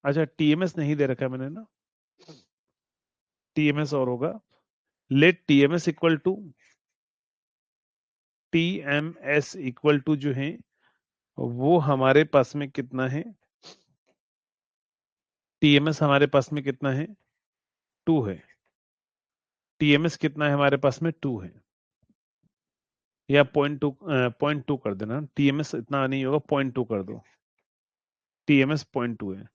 अच्छा, टीएमएस नहीं दे रखा है मैंने ना, टीएमएस और होगा। Let TMS equal to, TMS equal to जो है वो हमारे पास में कितना है? टीएमएस हमारे पास में कितना है? 2 है। टीएमएस कितना है हमारे पास में? 2 है। या 0.2 कर देना, टीएमएस इतना नहीं होगा, 0.2 कर दो। टीएमएस 0.2 है।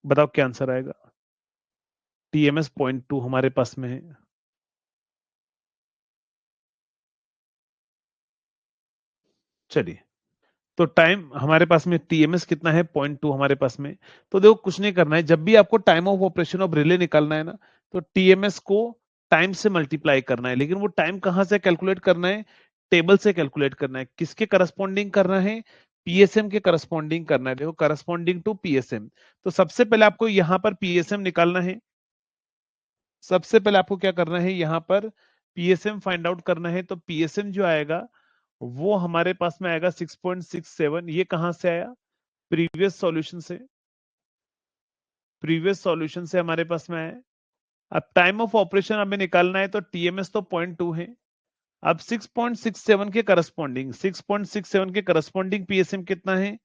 बताओ क्या आंसर आएगा? टीएमएस 0.2 हमारे पास में है। चलिए, तो टाइम हमारे पास में टीएमएस कितना है? 0.2 हमारे पास में। तो देखो कुछ नहीं करना है, जब भी आपको time of operation of relay निकालना है ना, तो टीएमएस को टाइम से मल्टीप्लाई करना है। लेकिन वो टाइम कहां से कैलकुलेट करना है? टेबल से कैलकुलेट करना है। किसके करस्पॉन्डिंग करना है? पीएसएम के करस्पॉन्डिंग करना है। देखो, करस्पॉन्डिंग टू पीएसएम। तो सबसे पहले आपको यहां पर पीएसएम निकालना है। सबसे पहले आपको क्या करना है? यहां पर पीएसएम फाइंड आउट करना है। तो पीएसएम जो आएगा वो हमारे पास में आएगा 6.67। ये कहां से आया? प्रीवियस सॉल्यूशन से। प्रीवियस सॉल्यूशन से हमारे पास में आया। अब टाइम ऑफ ऑपरेशन हमें निकालना है, तो टीएमएस तो 0.2 है। अब 6.67 के करस्पॉन्डिंग, 6.67 के करस्पॉन्डिंग पीएसएम कितना है?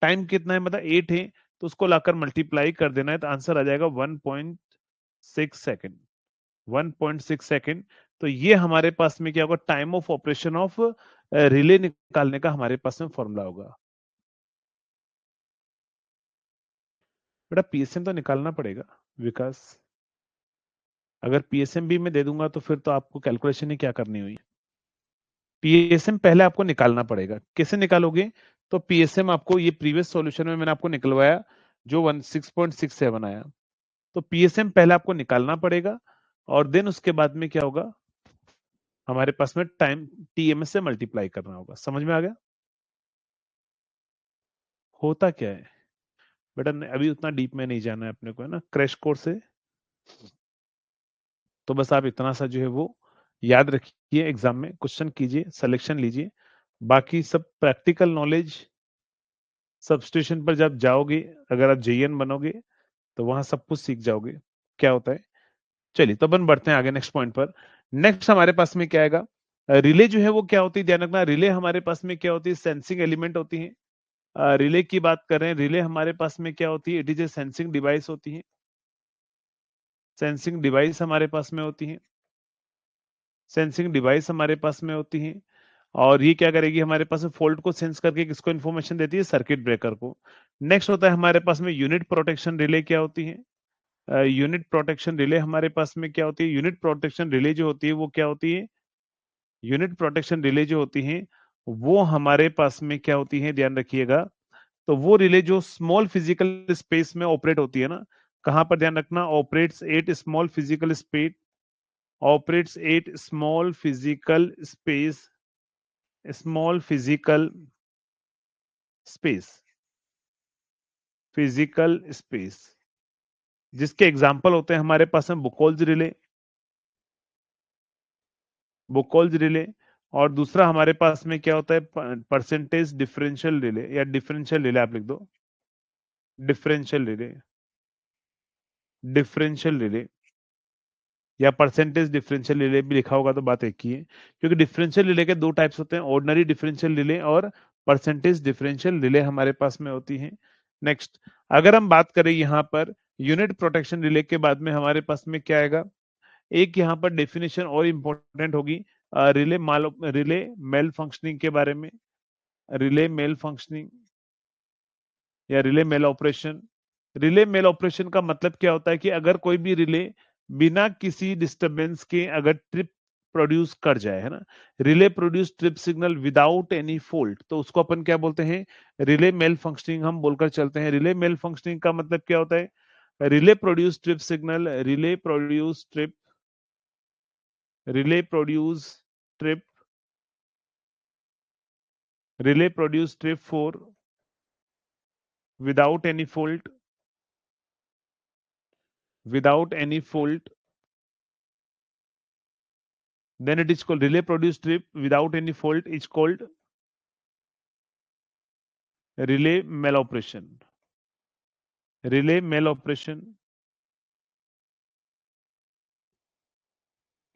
टाइम कितना है? मतलब 8 है। तो उसको लाकर मल्टीप्लाई कर देना है, तो आंसर आ जाएगा 1.6 सेकेंड। 1.6 सेकेंड। तो ये हमारे पास में क्या होगा? Time of operation of relay निकालने का हमारे पास में फॉर्मूला होगा। बेटा पीएसएम तो निकालना पड़ेगा विकास। अगर पीएसएम भी मैं दे दूंगा तो फिर तो आपको कैलकुलेशन ही क्या करनी हुई। पीएसएम पहले आपको निकालना पड़ेगा। कैसे निकालोगे? तो पीएसएम आपको, ये प्रीवियस सॉल्यूशन में मैंने आपको निकलवाया जो 6.67 आया। तो पीएसएम पहले आपको निकालना पड़ेगा, और देन उसके बाद में क्या होगा? हमारे पास में टाइम टीएमएस से मल्टीप्लाई करना होगा। समझ में आ गया? होता क्या है बेटा, अभी उतना डीप में नहीं जाना है अपने को, है ना, क्रैश कोर्स है। तो बस आप इतना सा जो है वो याद रखिए, एग्जाम में क्वेश्चन कीजिए, सिलेक्शन लीजिए। बाकी सब प्रैक्टिकल नॉलेज सब स्टेशन पर जब जाओगे, अगर आप जेईएन बनोगे तो वहां सब कुछ सीख जाओगे क्या होता है। चलिए, तो अपन बढ़ते हैं आगे नेक्स्ट पॉइंट पर। नेक्स्ट हमारे पास में क्या आएगा? रिले जो है वो क्या होती है, ध्यान रखना। रिले हमारे पास में क्या होती है? सेंसिंग एलिमेंट होती है। रिले की बात करें, रिले हमारे पास में क्या होती है? It is a sensing device होती है। सेंसिंग डिवाइस हमारे पास में होती है। सेंसिंग डिवाइस हमारे पास में होती है। और ये क्या करेगी? हमारे पास में फॉल्ट को सेंस करके किसको इन्फॉर्मेशन देती है? सर्किट ब्रेकर को। नेक्स्ट होता है हमारे पास में यूनिट प्रोटेक्शन रिले। क्या होती है यूनिट प्रोटेक्शन रिले? हमारे पास में क्या होती है? यूनिट प्रोटेक्शन रिले जो होती है वो क्या होती है? यूनिट प्रोटेक्शन रिले जो होती है वो हमारे पास में क्या होती है? ध्यान रखिएगा। तो वो रिले जो स्मॉल फिजिकल स्पेस में ऑपरेट होती है ना, कहां पर? ध्यान रखना, operates at small physical space. Operates at small physical space. Small physical space. Physical space जिसके एग्जांपल होते हैं हमारे पास में बुकोल्ज रिले। बुकोल्ज रिले। और दूसरा हमारे पास में क्या होता है? परसेंटेज डिफरेंशियल रिले, या डिफरेंशियल रिले आप लिख दो। Differential relay. डिफरेंशियल रिले या परसेंटेज डिफरेंशियल रिले भी लिखा होगा तो बात एक ही है, क्योंकि डिफरेंशियल रिले के दो टाइप्स होते हैं, ऑर्डिनरी डिफरेंशियल रिले और परसेंटेज डिफरेंशियल रिले हमारे पास में होती है। नेक्स्ट, अगर हम बात करें यहाँ पर यूनिट प्रोटेक्शन रिले के बाद में हमारे पास में क्या आएगा? एक यहाँ पर डेफिनेशन और इंपॉर्टेंट होगी, रिले मेल फंक्शनिंग के बारे में। रिले मेल फंक्शनिंग या relay maloperation. Relay maloperation का मतलब क्या होता है कि अगर कोई भी रिले बिना किसी डिस्टरबेंस के अगर ट्रिप प्रोड्यूस कर जाए, है ना, relay produce trip signal without any fault, तो उसको अपन क्या बोलते हैं? रिले मेल फंक्शनिंग हम बोलकर चलते हैं। रिले मेल फंक्शनिंग का मतलब क्या होता है? Relay produce trip signal, relay produce trip relay produce trip for without any fault without any fault, then it is called relay produced trip without any fault is called relay maloperation. relay maloperation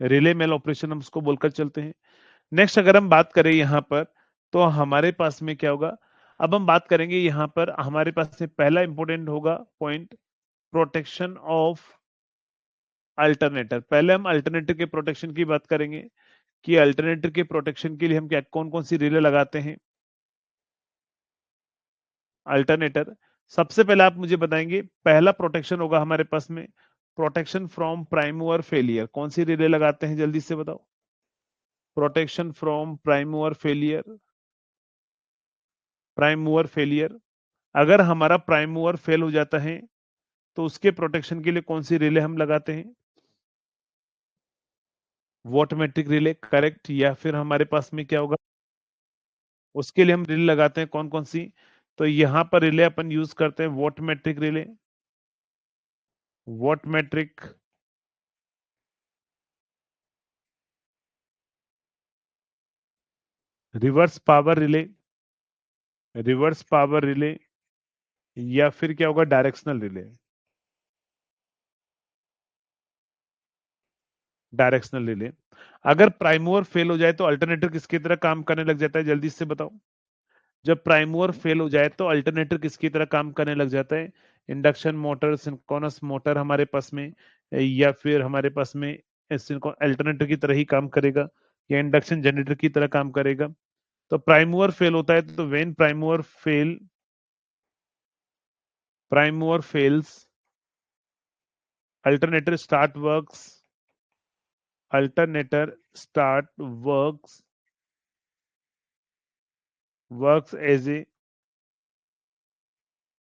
relay maloperation हम उसको बोलकर चलते हैं। Next अगर हम बात करें यहां पर, तो हमारे पास में क्या होगा, अब हम बात करेंगे यहां पर हमारे पास में पहला इंपॉर्टेंट होगा पॉइंट, प्रोटेक्शन ऑफ अल्टरनेटर। पहले हम अल्टरनेटर के प्रोटेक्शन की बात करेंगे कि अल्टरनेटर के प्रोटेक्शन के लिए हम क्या कौन कौन सी रिले लगाते हैं। अल्टरनेटर, सबसे पहले आप मुझे बताएंगे पहला प्रोटेक्शन होगा हमारे पास में protection from prime mover failure. कौन सी रिले लगाते हैं जल्दी से बताओ। Protection from prime mover failure. Prime mover failure, अगर हमारा प्राइम मूवर फेल हो जाता है तो उसके प्रोटेक्शन के लिए कौन सी रिले हम लगाते हैं। Wattmetric relay, correct. या फिर हमारे पास में क्या होगा, उसके लिए हम रिले लगाते हैं कौन कौन सी, तो यहां पर रिले अपन यूज करते हैं wattmetric relay. Wattmetric, reverse power relay, reverse power relay, या फिर क्या होगा डायरेक्शनल रिले। डायरेक्शनल रिले, अगर प्राइम मूवर फेल हो जाए तो अल्टरनेटर किसकी तरह काम करने लग जाता है, जल्दी से बताओ। जब प्राइम मूवर फेल हो जाए तो अल्टरनेटर किसकी तरह काम करने लग जाता है। इंडक्शन मोटर, सिंक्रोनस मोटर हमारे पास में, या फिर हमारे पास में अल्टरनेटर की तरह ही काम करेगा, या इंडक्शन जनरेटर की तरह काम करेगा। तो प्राइम मूवर फेल होता है तो when prime mover fail, prime mover fails, alternator start works, alternator start works, works as a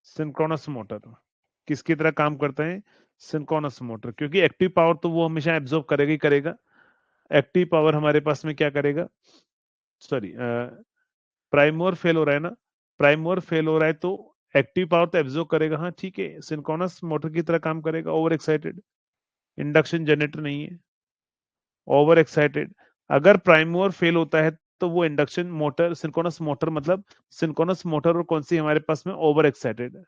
synchronous motor. किसकी तरह काम करता है, सिंक्रोनस मोटर, क्योंकि एक्टिव पावर तो वो हमेशा एब्जॉर्ब करेगा ही करेगा। एक्टिव पावर हमारे पास में क्या करेगा, सॉरी, प्राइम मूवर फेल हो रहा है ना, प्राइम मूवर फेल हो रहा है तो एक्टिव पावर तो एब्जॉर्ब करेगा, हाँ ठीक है, सिंक्रोनस मोटर की तरह काम करेगा। ओवर एक्साइटेड, इंडक्शन जनरेटर नहीं है, ओवर एक्साइटेड। अगर प्राइम मूवर फेल होता है तो वो इंडक्शन मोटर, सिंक्रोनस मोटर मतलब सिंक्रोनस मोटर, और कौन सी हमारे पास में ओवर एक्साइटेड है।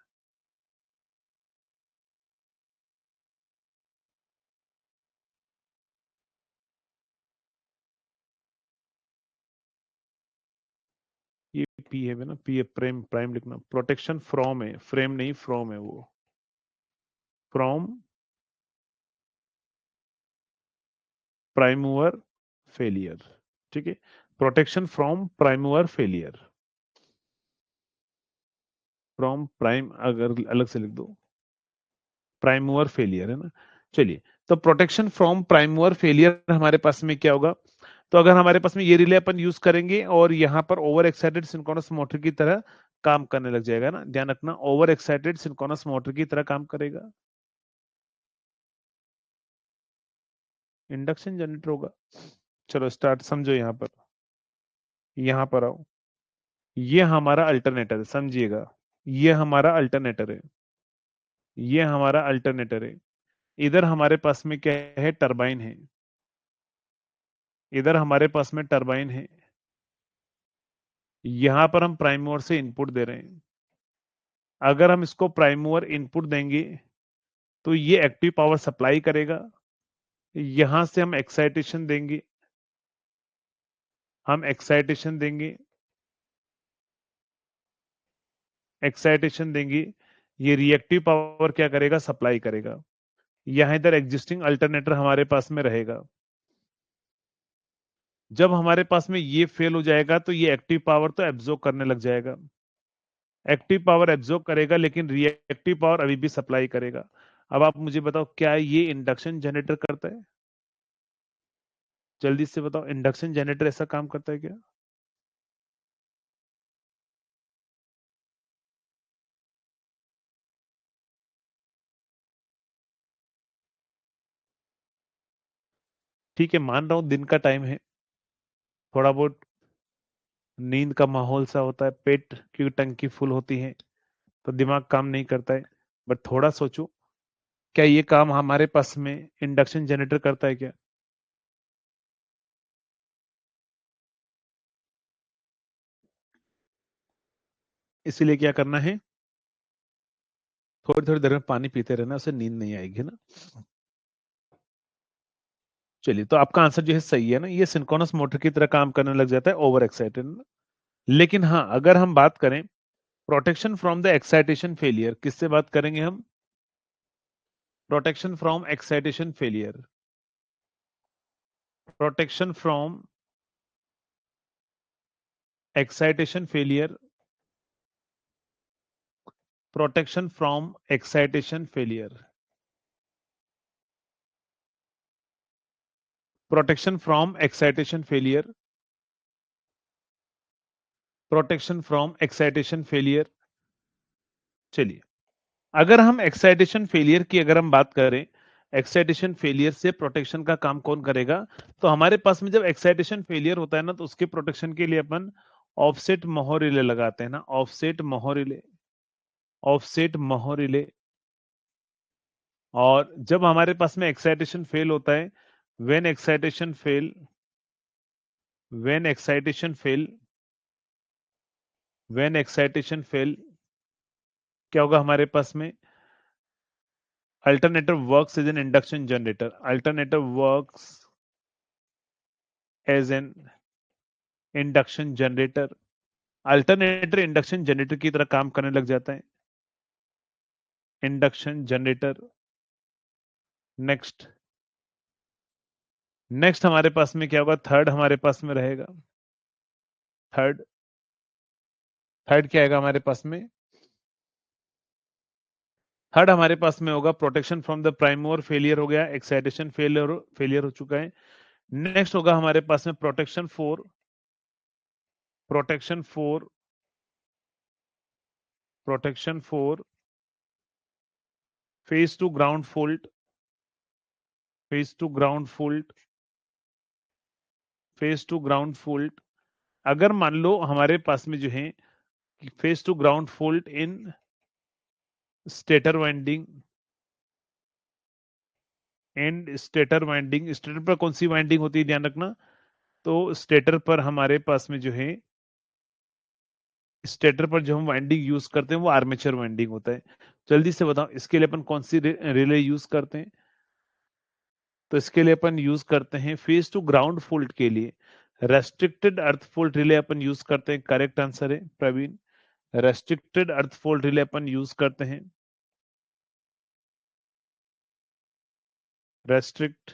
ये पी है ना, पी है, प्राइम, प्राइम लिखना, प्रोटेक्शन फ्रॉम है, फ्रेम नहीं फ्रॉम है वो, फ्रॉम प्राइम मूवर फेलियर। ठीक है, protection from prime mover failure, from prime अगर अलग से लिख दो, प्राइम मूवर फेलियर है ना। चलिए, तो protection from prime mover failure हमारे पास में क्या होगा, तो अगर हमारे पास में ये रिले अपन यूज करेंगे और यहाँ पर ओवर एक्साइटेड सिंक्रोनस मोटर की तरह काम करने लग जाएगा ना, ध्यान रखना, ओवर एक्साइटेड सिंक्रोनस मोटर की तरह काम करेगा, इंडक्शन जनरेटर होगा। चलो स्टार्ट, समझो यहाँ पर आओ। ये हमारा अल्टरनेटर है, समझिएगा, ये हमारा अल्टरनेटर है, ये हमारा अल्टरनेटर है। इधर हमारे पास में क्या है, टरबाइन है, इधर हमारे पास में टरबाइन है। यहां पर हम प्राइम मूवर से इनपुट दे रहे हैं। अगर हम इसको प्राइम मूवर इनपुट देंगे तो ये एक्टिव पावर सप्लाई करेगा। यहां से हम एक्साइटेशन देंगे, हम एक्साइटेशन देंगे, एक्साइटेशन देंगे, ये रिएक्टिव पावर क्या करेगा, सप्लाई करेगा। यहां इधर एग्जिस्टिंग अल्टरनेटर हमारे पास में रहेगा। जब हमारे पास में ये फेल हो जाएगा तो ये एक्टिव पावर तो एब्जॉर्ब करने लग जाएगा, एक्टिव पावर एब्जॉर्ब करेगा लेकिन रिएक्टिव पावर अभी भी सप्लाई करेगा। अब आप मुझे बताओ क्या ये इंडक्शन जनरेटर करता है, जल्दी से बताओ, इंडक्शन जनरेटर ऐसा काम करता है क्या। ठीक है, मान रहा हूं दिन का टाइम है, थोड़ा बहुत नींद का माहौल सा होता है, पेट की टंकी फुल होती है तो दिमाग काम नहीं करता है, बट थोड़ा सोचो, क्या ये काम हमारे पास में इंडक्शन जनरेटर करता है क्या? इसीलिए क्या करना है, थोड़ी थोड़ी देर में पानी पीते रहना, उसे नींद नहीं आएगी ना। चलिए, तो आपका आंसर जो है सही है ना, ये सिंक्रोनस मोटर की तरह काम करने लग जाता है ओवर एक्साइटेड। लेकिन हाँ, अगर हम बात करें protection from the excitation failure, किससे बात करेंगे हम? Protection from excitation failure, protection from excitation failure, protection from excitation failure, protection from excitation failure, protection from excitation failure. चलिए, अगर हम एक्साइटेशन फेलियर की अगर हम बात करें, एक्साइटेशन फेलियर से प्रोटेक्शन का काम कौन करेगा? तो हमारे पास में जब एक्साइटेशन फेलियर होता है ना, तो उसके प्रोटेक्शन के लिए अपन ऑफसेट मोहर रिले लगाते हैं ना, ऑफसेट मोहर रिले, ऑफसेट मोहर रिले। और जब हमारे पास में एक्साइटेशन फेल होता है, when excitation fail, when excitation fail, when excitation fail, क्या होगा हमारे पास में? Alternator works as an induction generator, alternator works as an induction generator, alternator induction generator की तरह काम करने लग जाता है, इंडक्शन जनरेटर। नेक्स्ट, नेक्स्ट हमारे पास में क्या होगा? थर्ड हमारे पास में रहेगा, थर्ड, थर्ड क्या आएगा हमारे पास में? थर्ड हमारे पास में होगा protection from the prime mover, failure हो गया, एक्साइटेशन फेलियर, फेलियर हो चुका है। नेक्स्ट होगा हमारे पास में protection for, protection for, protection for phase two ground fault, phase two ground fault, phase two ground fault. अगर मान लो हमारे पास में जो है phase two ground fault in stator winding, and stator winding, stator पर कौन सी वाइंडिंग होती है ध्यान रखना, तो स्टेटर पर हमारे पास में जो है, स्टेटर पर जो हम वाइंडिंग यूज करते हैं वो आर्मेचर वाइंडिंग होता है। जल्दी से बताओ, इसके लिए अपन कौन सी रिले यूज करते हैं? तो इसके लिए अपन यूज करते हैं फेज टू ग्राउंड फॉल्ट के लिए रेस्ट्रिक्टेड अर्थ फॉल्ट रिले अपन यूज करते हैं। करेक्ट आंसर है Praveen, restricted earth fault relay अपन यूज करते हैं। Restrict,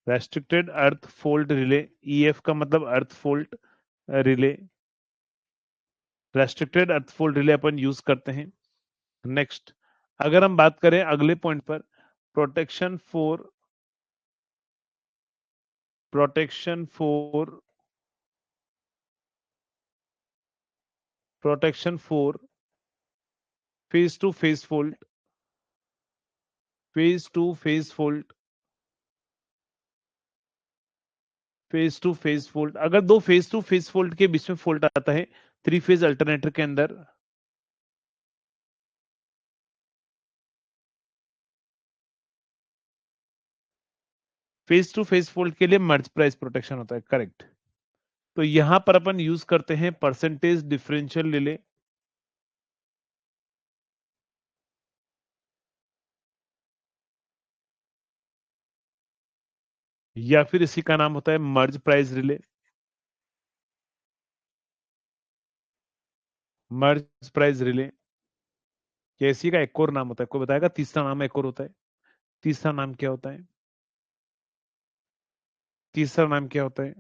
restricted earth fault relay, EF का मतलब earth fault relay, restricted earth fault relay अपन यूज करते हैं। नेक्स्ट, अगर हम बात करें अगले पॉइंट पर, protection for, protection for, protection for phase two phase fault, phase two phase fault, phase two phase fault. अगर दो फेज टू फेज फॉल्ट के बीच में फॉल्ट आता है थ्री फेज अल्टरनेटर के अंदर, फेज टू फेज फॉल्ट के लिए मर्ज प्राइस प्रोटेक्शन होता है। करेक्ट। तो यहां पर अपन यूज करते हैं परसेंटेज डिफरेंशियल रिले, या फिर इसी का नाम होता है मर्ज प्राइस रिले, मर्ज प्राइस रिले। या इसी का एक और नाम होता है, कोई बताएगा? तीसरा नाम एक और होता है, तीसरा नाम क्या होता है? तीसरा नाम क्या होता है?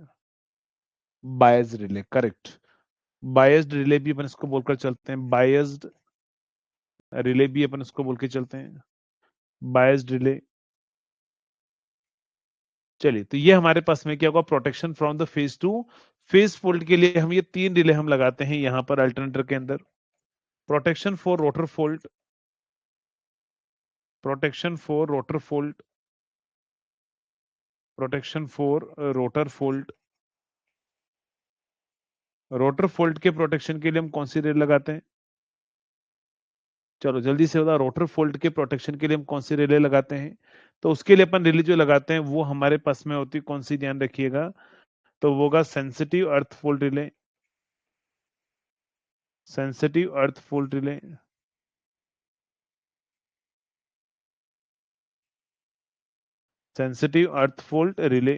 Biased relay. Correct, biased relay भी अपन इसको बोलकर चलते हैं, बायस्ड रिले भी अपन इसको बोल के चलते हैं, बायस्ड रिले। चलिए, तो ये हमारे पास में क्या होगा? Protection from the phase two phase fault के लिए हम ये तीन रिले हम लगाते हैं यहां पर अल्टरनेटर के अंदर। Protection for rotor fault, protection for rotor fault, protection for rotor fault. Rotor fault के प्रोटेक्शन के लिए हम कौन सी रिले लगाते हैं? चलो जल्दी से बता, रोटर फोल्ट के प्रोटेक्शन के लिए हम कौन सी रिले लगाते हैं? तो उसके लिए अपन रिले जो लगाते हैं वो हमारे पास में होती है कौन सी, ध्यान रखिएगा, तो वो होगा सेंसिटिव अर्थ फोल्ट रिले, सेंसिटिव अर्थ फोल्ट रिले, सेंसिटिव अर्थ फोल्ट रिले,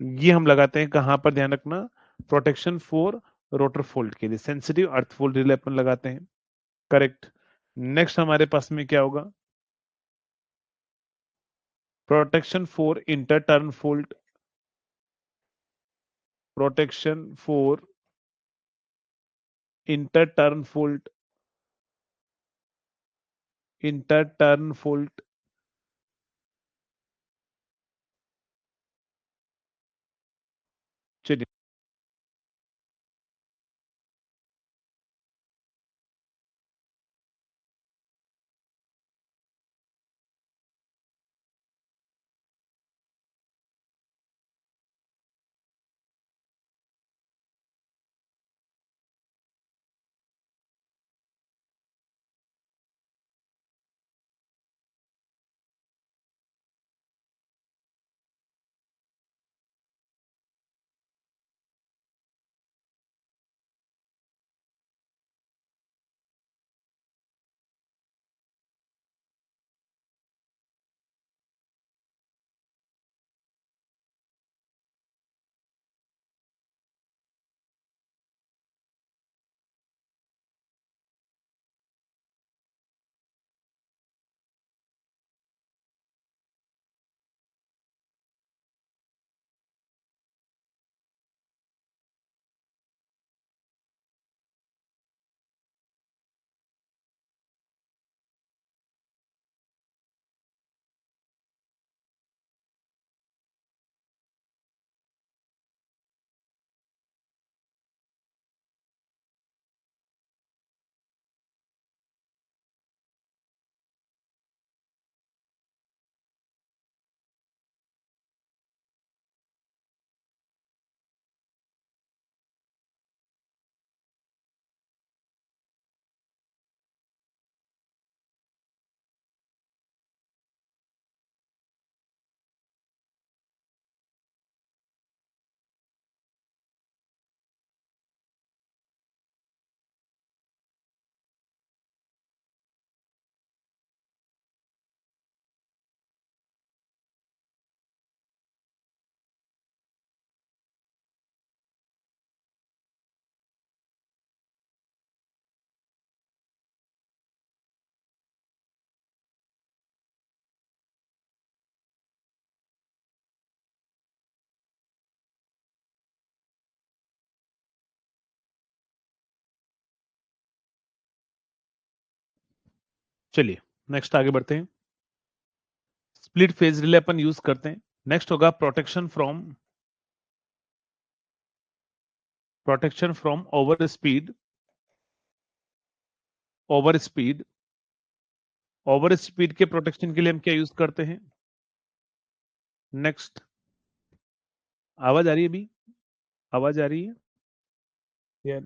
ये हम लगाते हैं कहां पर, ध्यान रखना, प्रोटेक्शन फॉर रोटर फोल्ट के लिए सेंसिटिव अर्थ फोल्ट रिले अपन लगाते हैं। करेक्ट। नेक्स्ट हमारे पास में क्या होगा? Protection for inter turn fault, protection for inter turn fault, inter turn fault. चलिए चलिए नेक्स्ट आगे बढ़ते हैं। स्प्लिट फेज रिले अपन यूज करते हैं। नेक्स्ट होगा protection from over speed, over speed के प्रोटेक्शन के लिए हम क्या यूज करते हैं? नेक्स्ट, आवाज आ रही है अभी? आवाज आ रही है? या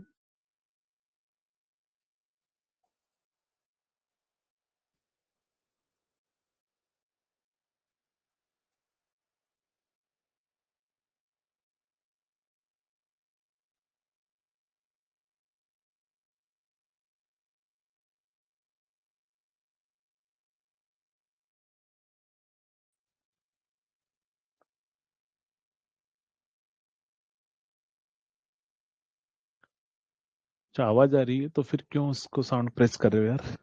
अच्छा आवाज आ रही है तो फिर क्यों उसको साउंड प्रेस कर रहे हो यार?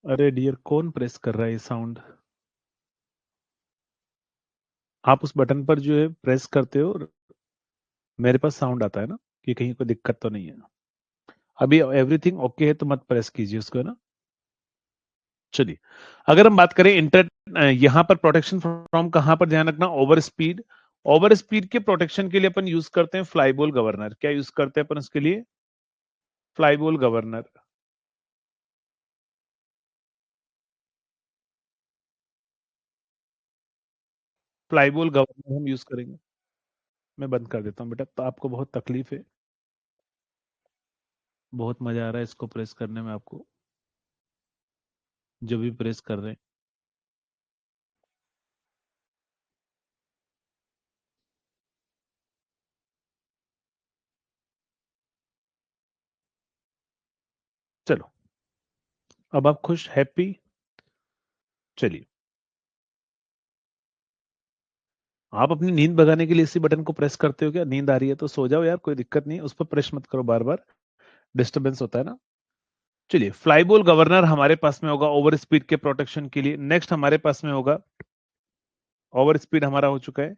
अरे डियर, कौन प्रेस कर रहा है ये साउंड? आप उस बटन पर जो है प्रेस करते हो, मेरे पास साउंड आता है ना, कि कहीं कोई दिक्कत तो नहीं है। अभी एवरीथिंग ओके है तो मत प्रेस कीजिए उसको, है ना। चलिए, अगर हम बात करें यहाँ पर प्रोटेक्शन फ्रॉम, कहां पर ध्यान रखना, ओवर स्पीड। ओवर स्पीड के प्रोटेक्शन के लिए अपन यूज करते हैं फ्लाईबॉल गवर्नर। क्या यूज करते हैं अपन उसके लिए? फ्लाईबॉल गवर्नर, फ्लाईबॉल गवर्नर हम यूज करेंगे। मैं बंद कर देता हूँ बेटा, तो आपको बहुत तकलीफ है, बहुत मजा आ रहा है इसको प्रेस करने में आपको, जो भी प्रेस कर रहे हैं। चलो, अब आप खुश, हैप्पी। चलिए, आप अपनी नींद भगाने के लिए इसी बटन को प्रेस करते हो क्या? नींद आ रही है तो सो जाओ यार, कोई दिक्कत नहीं है, उस पर प्रेस मत करो बार बार, डिस्टरबेंस होता है ना। चलिए, फ्लाईबॉल गवर्नर हमारे पास में होगा ओवर स्पीड के प्रोटेक्शन के लिए। नेक्स्ट हमारे पास में होगा, ओवर स्पीड हमारा हो चुका है,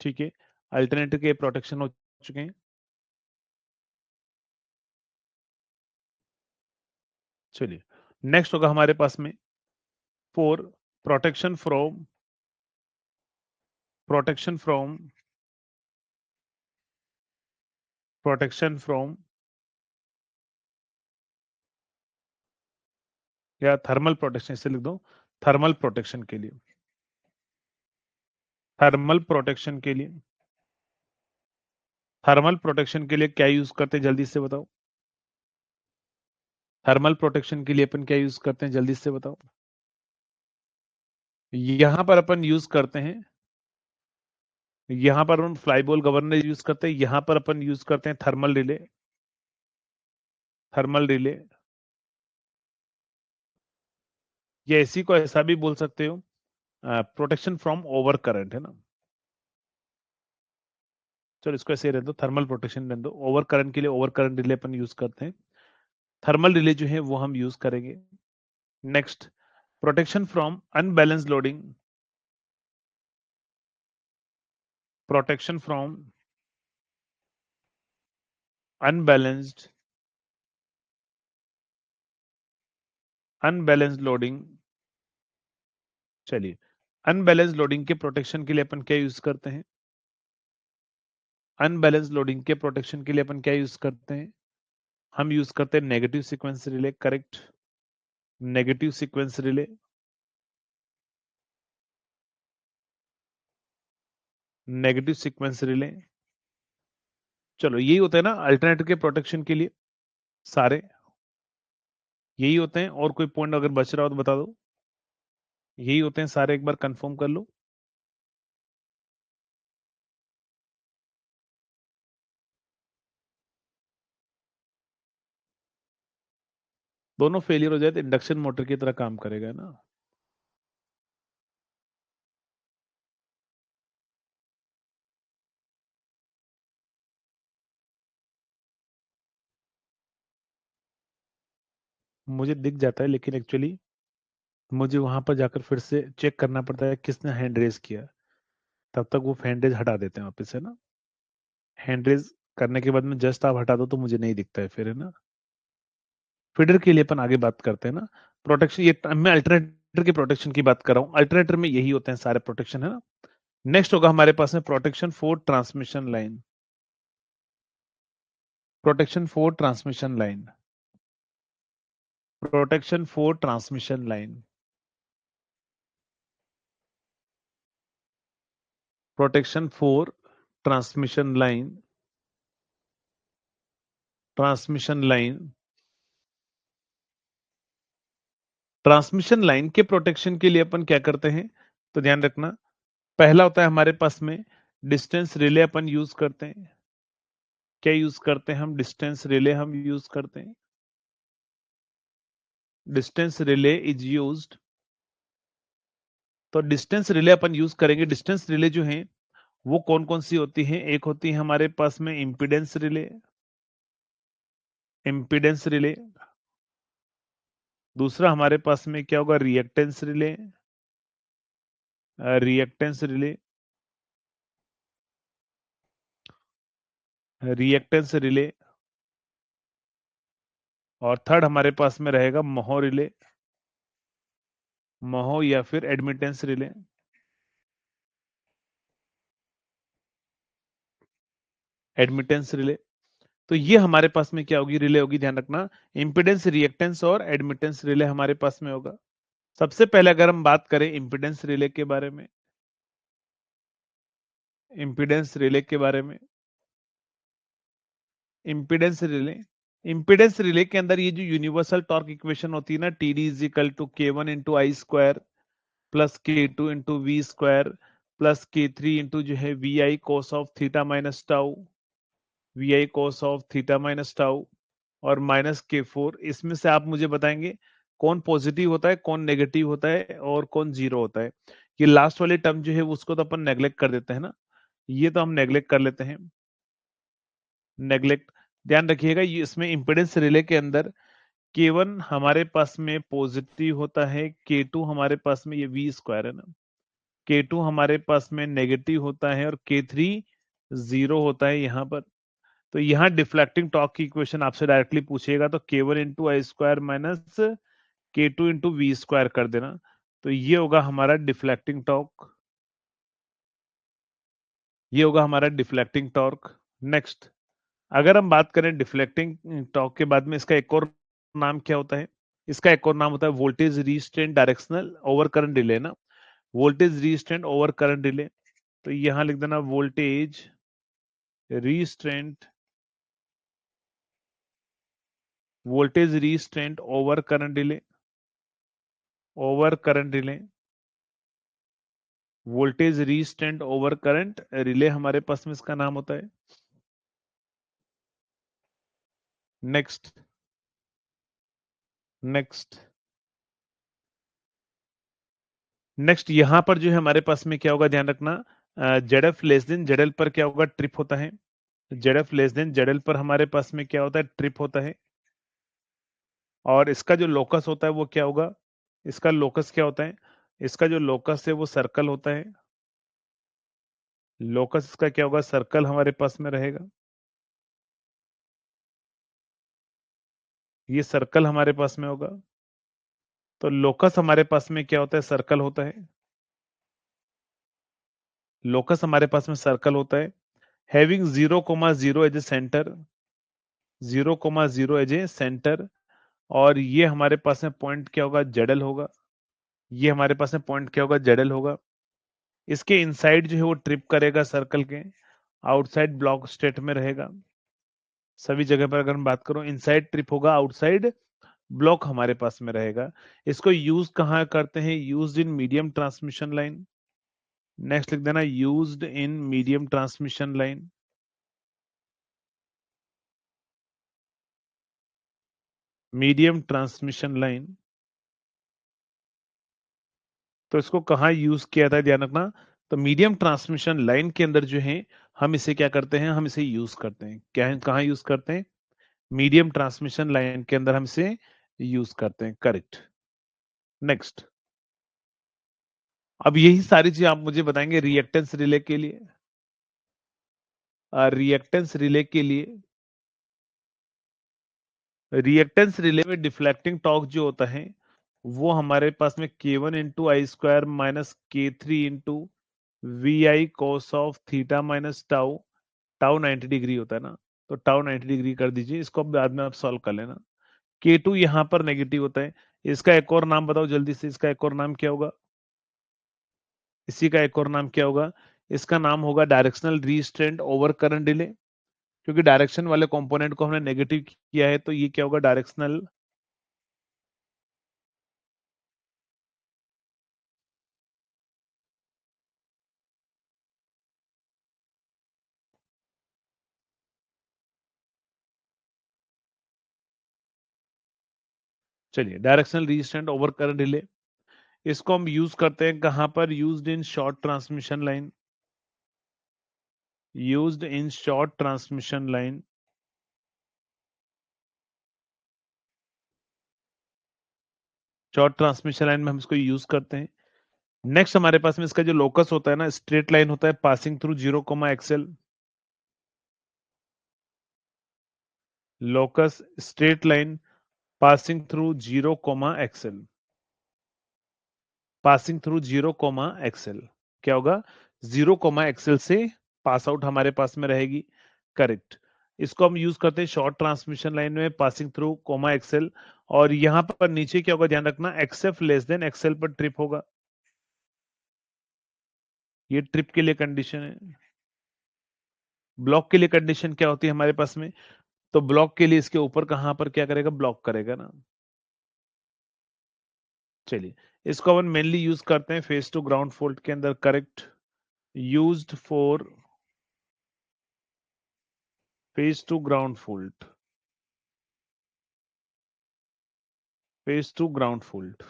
ठीक है, अल्टरनेटिव के प्रोटेक्शन हो चुके हैं। चलिए, नेक्स्ट होगा हमारे पास में four, protection from, protection from, protection from, या थर्मल प्रोटेक्शन, इसे लिख दो, थर्मल प्रोटेक्शन के लिए, थर्मल प्रोटेक्शन के लिए, थर्मल प्रोटेक्शन के लिए क्या यूज करते हैं जल्दी से बताओ? थर्मल प्रोटेक्शन के लिए अपन क्या यूज करते हैं जल्दी से बताओ? यहां पर अपन यूज करते हैं, यहां पर हम फ्लाईबॉल गवर्नर यूज करते हैं, यहां पर अपन यूज करते हैं थर्मल रिले, थर्मल रिले, या इसी को ऐसा भी बोल सकते हो, प्रोटेक्शन फ्रॉम ओवर करंट, है ना। चलो इसको ऐसे रहने दो, थर्मल प्रोटेक्शन रहने दो। ओवर करंट के लिए ओवर करंट रिले अपन यूज करते हैं, थर्मल रिले जो है वो हम यूज करेंगे। Next, protection from unbalance loading, protection from unbalanced, unbalanced loading. चलिए, अनबैलेंस लोडिंग के प्रोटेक्शन के लिए अपन क्या यूज करते हैं? अनबैलेंस लोडिंग के प्रोटेक्शन के लिए अपन क्या यूज करते हैं? हम यूज करते हैं negative sequence relay, correct, negative sequence relay, negative sequence relay. चलो, यही होता है ना अल्टरनेटिव के प्रोटेक्शन के लिए, सारे यही होते हैं। और कोई पॉइंट अगर बच रहा हो तो बता दो। यही होते हैं सारे, एक बार कंफर्म कर लो। दोनों फेलियर हो जाए तो इंडक्शन मोटर की तरह काम करेगा ना। मुझे दिख जाता है, लेकिन एक्चुअली मुझे वहां पर जाकर फिर से चेक करना पड़ता है किसने हैंड रेज किया, तब तक वो हैंड रेज हटा देते हैं वापस, है ना। हैंड रेज करने के बाद में जस्ट आप हटा दो तो मुझे नहीं दिखता है फिर, है ना। फीडर के लिए अपन आगे बात करते हैं ना। प्रोटेक्शन, ये मैं अल्टरनेटर के प्रोटेक्शन की बात कर रहा हूँ, अल्टरनेटर में यही होते हैं सारे प्रोटेक्शन, है ना। नेक्स्ट होगा हमारे पास में protection for transmission line, protection for transmission line, protection for transmission line, protection for transmission line, transmission line, transmission line के प्रोटेक्शन के लिए अपन क्या करते हैं, तो ध्यान रखना, पहला होता है हमारे पास में डिस्टेंस रिले अपन यूज करते हैं। क्या यूज करते हैं हम? डिस्टेंस रिले हम यूज करते हैं, डिस्टेंस रिले इज यूज्ड। तो डिस्टेंस रिले अपन यूज करेंगे। डिस्टेंस रिले जो है वो कौन कौन सी होती है? एक होती है हमारे पास में इम्पीडेंस रिले, इम्पीडेंस रिले। दूसरा हमारे पास में क्या होगा? Reactance relay, reactance relay, reactance relay. और थर्ड हमारे पास में रहेगा महो रिले, महो या फिर एडमिटेंस रिले, एडमिटेंस रिले। तो ये हमारे पास में क्या होगी? रिले होगी, ध्यान रखना। इंपिडेंस, रिएक्टेंस और एडमिटेंस रिले हमारे पास में होगा। सबसे पहले अगर हम बात करें इंपिडेंस रिले के बारे में, इम्पीडेंस रिले के बारे में। इम्पीडेंस रिले, इम्पीडेंस रिले के अंदर ये जो यूनिवर्सल टॉर्क इक्वेशन होती है ना, T D is equal to K one into I square plus K two into V square plus K three into जो है V I cos of theta minus tau, V I cos of theta minus tau और minus K four. इसमें से आप मुझे बताएंगे कौन positive होता है, कौन नेगेटिव होता है और कौन जीरो होता है। ये लास्ट वाली टर्म जो है उसको तो अपन नेग्लेक्ट कर देते हैं ना, ये तो हम नेग्लेक्ट कर लेते हैं, नेग्लेक्ट। ध्यान रखिएगा ये इसमें इंपेडेंस रिले के अंदर K1 हमारे पास में पॉजिटिव होता है, K2 हमारे पास में, ये वी स्क्वायर है ना, K2 हमारे पास में नेगेटिव होता है और K3 जीरो होता है यहाँ पर। तो यहाँ डिफ्लेक्टिंग टॉर्क की इक्वेशन आपसे डायरेक्टली पूछेगा तो K1 into I square minus K2 into V square कर देना, तो ये होगा हमारा डिफ्लेक्टिंग टॉर्क, ये होगा हमारा डिफ्लेक्टिंग टॉर्क। नेक्स्ट, अगर हम बात करें डिफ्लेक्टिंग टॉर्क के बाद में इसका एक और नाम क्या होता है, इसका एक और नाम होता है voltage restraint directional over current delay ना, voltage restraint over current delay. तो यहां लिख देना voltage restraint, voltage restraint over current delay, over current delay, voltage restraint over current relay हमारे पास में इसका नाम होता है। नेक्स्ट, नेक्स्ट, नेक्स्ट यहां पर जो है हमारे पास में क्या होगा, ध्यान रखना, Z F less than Z L पर क्या होगा, ट्रिप होता है। Z F less than Z L पर हमारे पास में क्या होता है, ट्रिप होता है। और इसका जो लोकस होता है वो क्या होगा, इसका लोकस क्या होता है, इसका जो लोकस है वो सर्कल होता है। लोकस इसका क्या होगा, सर्कल हमारे पास में रहेगा, ये सर्कल हमारे पास में होगा। तो लोकस हमारे पास में क्या होता है, सर्कल होता है। लोकस हमारे पास में सर्कल होता है, having 0,0 as a centre, 0,0 as a centre. और ये हमारे पास में पॉइंट क्या होगा, जेडल होगा, ये हमारे पास में पॉइंट क्या होगा, जेडल होगा। इसके इनसाइड जो है वो ट्रिप करेगा सर्कल के, आउटसाइड ब्लॉक स्टेट में रहेगा। सभी जगह पर अगर हम बात करूं इनसाइड ट्रिप होगा, आउटसाइड ब्लॉक हमारे पास में रहेगा। इसको यूज कहाँ करते हैं, used in medium transmission line. Next लिख देना used in medium transmission line, medium transmission line. तो इसको कहाँ यूज किया था, ध्यान रखना। तो मीडियम ट्रांसमिशन लाइन के अंदर जो है हम इसे क्या करते हैं, हम इसे यूज करते हैं, क्या है, कहाँ यूज करते हैं, मीडियम ट्रांसमिशन लाइन के अंदर हम इसे यूज करते हैं, करेक्ट। नेक्स्ट, अब यही सारी चीज आप मुझे बताएंगे रिएक्टेंस रिले के लिए। रिएक्टेंस रिले के लिए, रिएक्टेंस रिले में डिफ्लेक्टिंग टॉर्क जो होता है वो हमारे पास में K1 into I square minus K3 into V I cos of theta minus tau, tau 90 degree होता है ना, तो टाउ 90 डिग्री कर दीजिए, इसको बाद में आप सॉल्व कर लेना। K2 यहां पर नेगेटिव होता है, इसका एक और नाम बताओ जल्दी से, इसका एक और नाम क्या होगा, इसी का एक और नाम क्या होगा, इसका नाम होगा डायरेक्शनल रीस्ट्रेंट ओवर करंट डिले। क्योंकि डायरेक्शन वाले कंपोनेंट को हमने नेगेटिव किया है तो ये क्या होगा, डायरेक्शनल, चलिए डायरेक्शनल रीस्ट्रेंट ओवर करंट डिले, इसको हम यूज करते हैं कहां पर, used in short transmission line, used in short transmission line. Short transmission line में हम इसको यूज करते हैं। नेक्स्ट हमारे पास में इसका जो लोकस होता है ना, स्ट्रेट लाइन होता है passing through zero XL, locus straight line passing through zero XL, passing through zero XL, क्या होगा, 0,एक्सएल से पास आउट हमारे पास में रहेगी, करेक्ट। इसको हम यूज करते हैं शॉर्ट ट्रांसमिशन लाइन में पासिंग थ्रू कोमा एक्सएल। और यहां पर नीचे क्या होगा, ध्यान रखना, एक्सएफ लेस देन एक्सएल पर ट्रिप होगा, ये ट्रिप के लिए कंडीशन है। ब्लॉक के लिए कंडीशन क्या होती है हमारे पास में? तो ब्लॉक के लिए इसके ऊपर कहां पर क्या करेगा? ब्लॉक करेगा ना। चलिए, इसको अपन मेनली यूज करते हैं फेस टू ग्राउंड फॉल्ट के अंदर। Correct, used for phase to ground fault, phase to ground fault.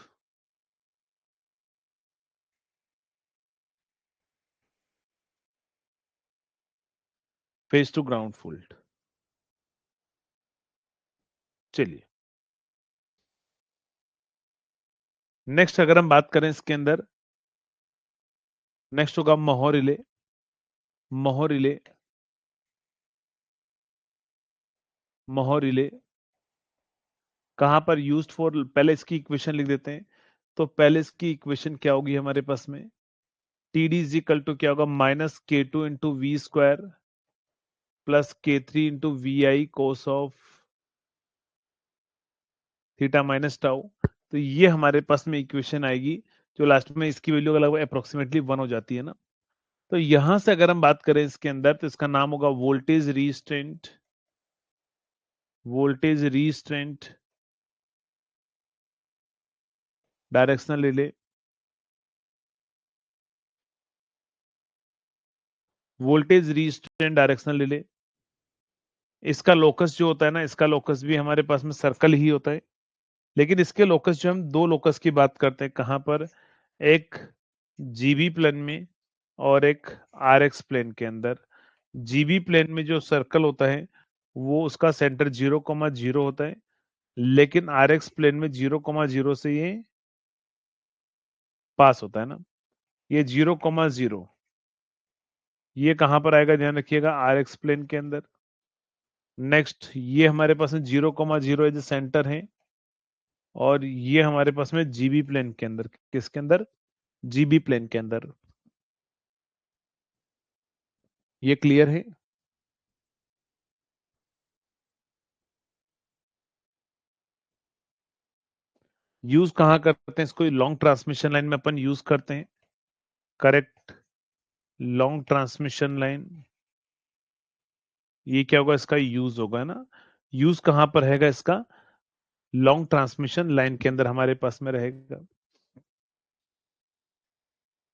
Phase to ground fault. चलिए, नेक्स्ट अगर हम बात करें इसके अंदर, नेक्स्ट होगा mho relay. Mho relay, mho relay कहां पर यूज्ड फॉर? पहले इसकी इक्वेशन लिख देते हैं। तो पहले इसकी इक्वेशन क्या होगी हमारे पास में? T D is equal to क्या होगा? Minus K two into V square plus K three into V I cos of theta minus tau. तो ये हमारे पास में इक्वेशन आएगी, जो लास्ट में इसकी वैल्यू लगभग अप्रोक्सीमेटली 1 हो जाती है ना। तो यहां से अगर हम बात करें इसके अंदर, तो इसका नाम होगा voltage restraint. Voltage restraint directional relay. Voltage restraint directional relay, इसका लोकस जो होता है ना, इसका लोकस भी हमारे पास में सर्कल ही होता है। लेकिन इसके लोकस जो हम दो लोकस की बात करते हैं, कहां पर? एक जीबी प्लेन में और एक आर एक्स प्लेन के अंदर। जीबी प्लेन में जो सर्कल होता है वो उसका सेंटर 0,0 होता है, लेकिन आर एक्स प्लेन में 0,0 से ये पास होता है ना। ये 0,0 ये कहां पर आएगा? ध्यान रखिएगा, आर एक्स प्लेन के अंदर। नेक्स्ट, ये हमारे पास में 0,0 एज सेंटर है, और ये हमारे पास में जीबी प्लेन के अंदर। किसके अंदर? जीबी प्लेन के अंदर। ये क्लियर है? यूज कहाँ करते हैं इसको? लॉन्ग ट्रांसमिशन लाइन में अपन यूज करते हैं। करेक्ट, लॉन्ग ट्रांसमिशन लाइन, ये क्या होगा? इसका यूज होगा ना। यूज कहां पर रहेगा इसका? लॉन्ग ट्रांसमिशन लाइन के अंदर हमारे पास में रहेगा।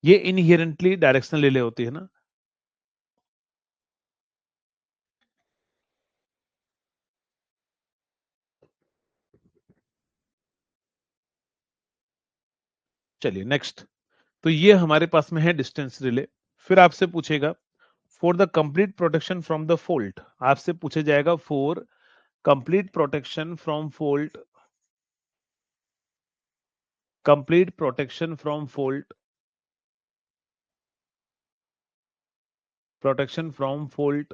ये इनहेरेंटली डायरेक्शनल रिले होती है ना। चलिए नेक्स्ट, तो ये हमारे पास में है डिस्टेंस रिले। फिर आपसे पूछेगा for the complete protection from the fault, आपसे पूछा जाएगा for complete protection from fault, complete protection from fault, protection from fault.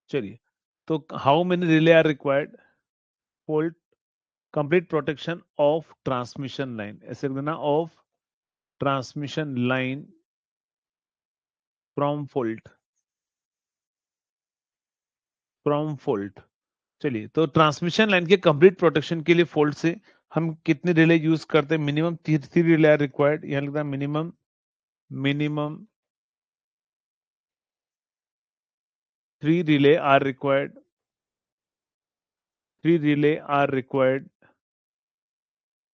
चलिए, तो how many relay are required? Fault complete protection of transmission line, ऐसे लिख देना, of transmission line from fault, from fault. चलिए, तो ट्रांसमिशन लाइन के complete protection के लिए फॉल्ट से हम कितने रिले यूज करते हैं? Minimum 3 relay are required. यहाँ लिखता है minimum, minimum 3 relay are required, 3 relay are required.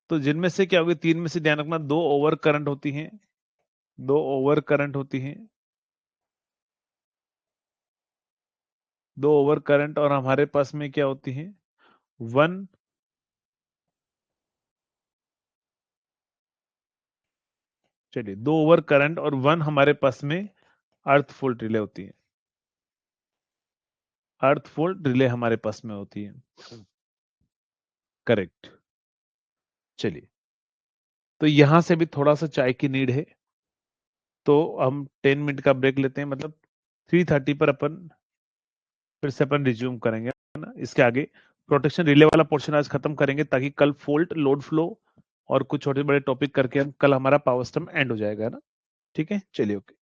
तो जिनमें से क्या होगी? 3 में से ध्यान रखना, 2 ओवर करंट होती हैं, 2 ओवर करंट होती हैं, 2 ओवर करंट, और हमारे पास में क्या होती हैं? 1, चलिए 2 ओवर करंट और 1 हमारे पास में अर्थ फॉल्ट रिले होती है। अर्थ फॉल्ट रिले हमारे पास में होती है। करेक्ट। चलिए, तो यहां से भी थोड़ा सा चाय की नीड है, तो हम 10 मिनट का ब्रेक लेते हैं, मतलब 3:30 पर अपन फिर से अपन रिज्यूम करेंगे ना इसके आगे। प्रोटेक्शन रिले वाला पोर्शन आज खत्म करेंगे, ताकि कल फोल्ट, लोड फ्लो और कुछ छोटे बड़े टॉपिक करके हम कल हमारा पावर सिस्टम एंड हो जाएगा ना। ठीक है, चलिए, ओके।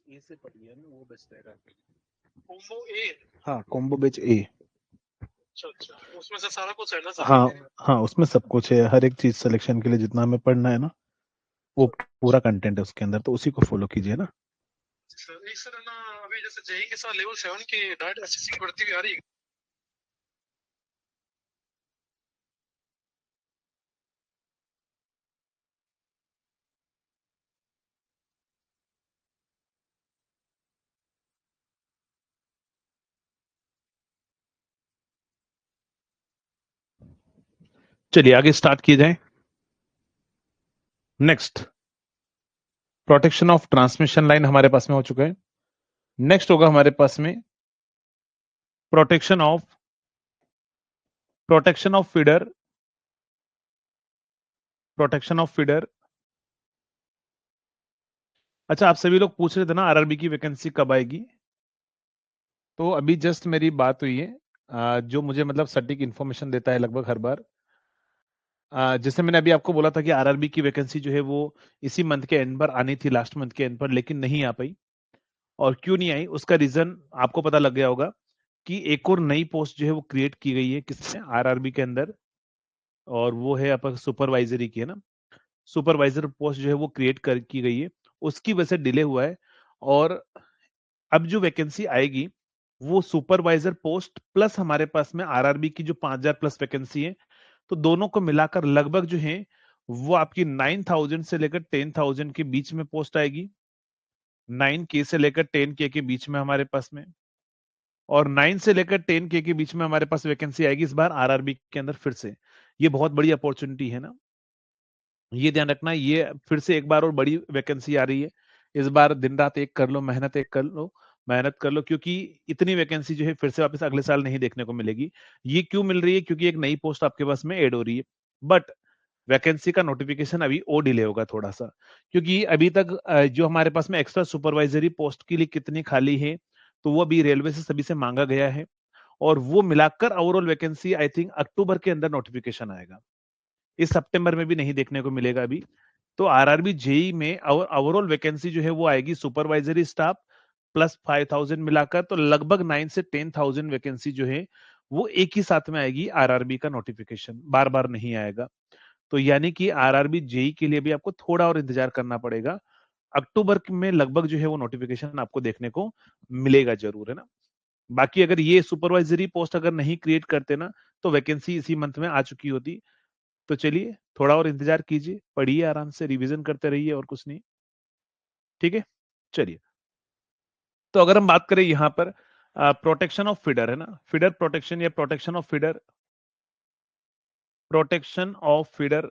ए से पढ़िए ना, वो बेस्ट रहेगा। कॉम्बो ए। हाँ, कॉम्बो बेच ए। अच्छा अच्छा, उसमें से सारा कुछ है ना सर? हाँ हाँ, उसमें सब कुछ है, हर एक चीज सिलेक्शन के लिए जितना हमें पढ़ना है ना, वो पूरा कंटेंट है उसके अंदर, तो उसी को फॉलो कीजिए ना। सर एक सर है ना, अभी जैसे जेई के साथ लेवल 7 की डायरेक्ट एसएससी की भर्ती भी आ रही है। चलिए आगे स्टार्ट किए जाए। Next, protection of transmission line हमारे पास में हो चुका है। नेक्स्ट होगा हमारे पास में protection of feeder. Protection of feeder. अच्छा, आप सभी लोग पूछ रहे थे ना आरआरबी की वैकेंसी कब आएगी, तो अभी जस्ट मेरी बात हुई है, जो मुझे मतलब सटीक इन्फॉर्मेशन देता है लगभग हर बार, जैसे मैंने अभी आपको बोला था कि आरआरबी की वैकेंसी जो है वो इसी मंथ के एंड पर आनी थी, लास्ट मंथ के एंड पर, लेकिन नहीं आ पाई। और क्यों नहीं आई उसका रीजन आपको पता लग गया होगा कि एक और नई पोस्ट जो है वो क्रिएट की गई है किसमें, आरआरबी के अंदर, और वो है आपका सुपरवाइजरी की, है ना। सुपरवाइजर पोस्ट जो है वो क्रिएट कर की गई है, उसकी वजह से डिले हुआ है। और अब जो वैकेंसी आएगी वो सुपरवाइजर पोस्ट प्लस हमारे पास में आरआरबी की जो 5000 प्लस वैकेंसी है, तो दोनों को मिलाकर लगभग जो है वो आपकी 9000 से लेकर 10000 के बीच में पोस्ट आएगी। 9K से लेकर 10K के बीच में हमारे पास में, और 9 से लेकर 10K के बीच में हमारे पास वैकेंसी आएगी इस बार आरआरबी के अंदर फिर से। ये बहुत बड़ी अपॉर्चुनिटी है ना, ये ध्यान रखना, ये फिर से एक बार और बड़ी वैकेंसी आ रही है। इस बार दिन रात एक कर लो, मेहनत एक कर लो, मेहनत कर लो, क्योंकि इतनी वैकेंसी जो है फिर से वापस अगले साल नहीं देखने को मिलेगी। ये क्यों मिल रही है, क्योंकि एक नई पोस्ट आपके पास में ऐड हो रही है। बट वैकेंसी का नोटिफिकेशन अभी और डिले होगा थोड़ा सा, क्योंकि अभी तक जो हमारे पास में एक्स्ट्रा सुपरवाइजरी पोस्ट के लिए कितनी खाली है, तो वो अभी रेलवे से सभी से मांगा गया है, और वो मिलाकर ओवरऑल वैकेंसी आई थिंक अक्टूबर के अंदर नोटिफिकेशन आएगा, इस सितंबर में भी नहीं देखने को मिलेगा अभी। तो आरआरबी जेई में ओवरऑल वैकेंसी जो है वो आएगी सुपरवाइजरी स्टाफ प्लस 5000 मिलाकर, तो लगभग 9 से 10000 वैकेंसी जो है वो एक ही साथ में आएगी। आरआरबी का नोटिफिकेशन बार बार नहीं आएगा, तो यानी कि आरआरबी जेई के लिए भी आपको थोड़ा और इंतजार करना पड़ेगा। अक्टूबर में लगभग जो है वो नोटिफिकेशन आपको देखने को मिलेगा जरूर, है ना। बाकी अगर ये सुपरवाइजरी पोस्ट अगर नहीं क्रिएट करते ना, तो वैकेंसी इसी मंथ में आ चुकी होती। तो चलिए थोड़ा और इंतजार कीजिए, पढ़िए आराम से, रिवीजन करते रहिए, और कुछ नहीं, ठीक है। चलिए, तो अगर हम बात करें यहां पर प्रोटेक्शन ऑफ फीडर, है ना, फीडर प्रोटेक्शन या protection of feeder, protection of feeder.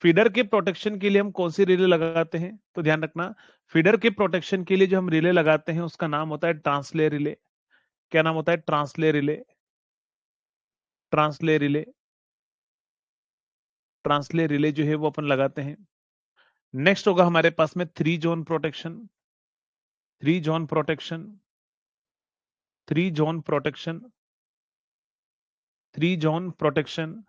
Feeder के प्रोटेक्शन के लिए हम कौन सी रिले लगाते हैं, तो ध्यान रखना, फीडर के प्रोटेक्शन के लिए जो हम रिले लगाते हैं उसका नाम होता है ट्रांसले रिले। क्या नाम होता है? ट्रांसले रिले। ट्रांसले रिले, ट्रांसले रिले जो है वो अपन लगाते हैं। नेक्स्ट होगा हमारे पास में three zone protection. Three zone protection, three zone protection, three zone protection.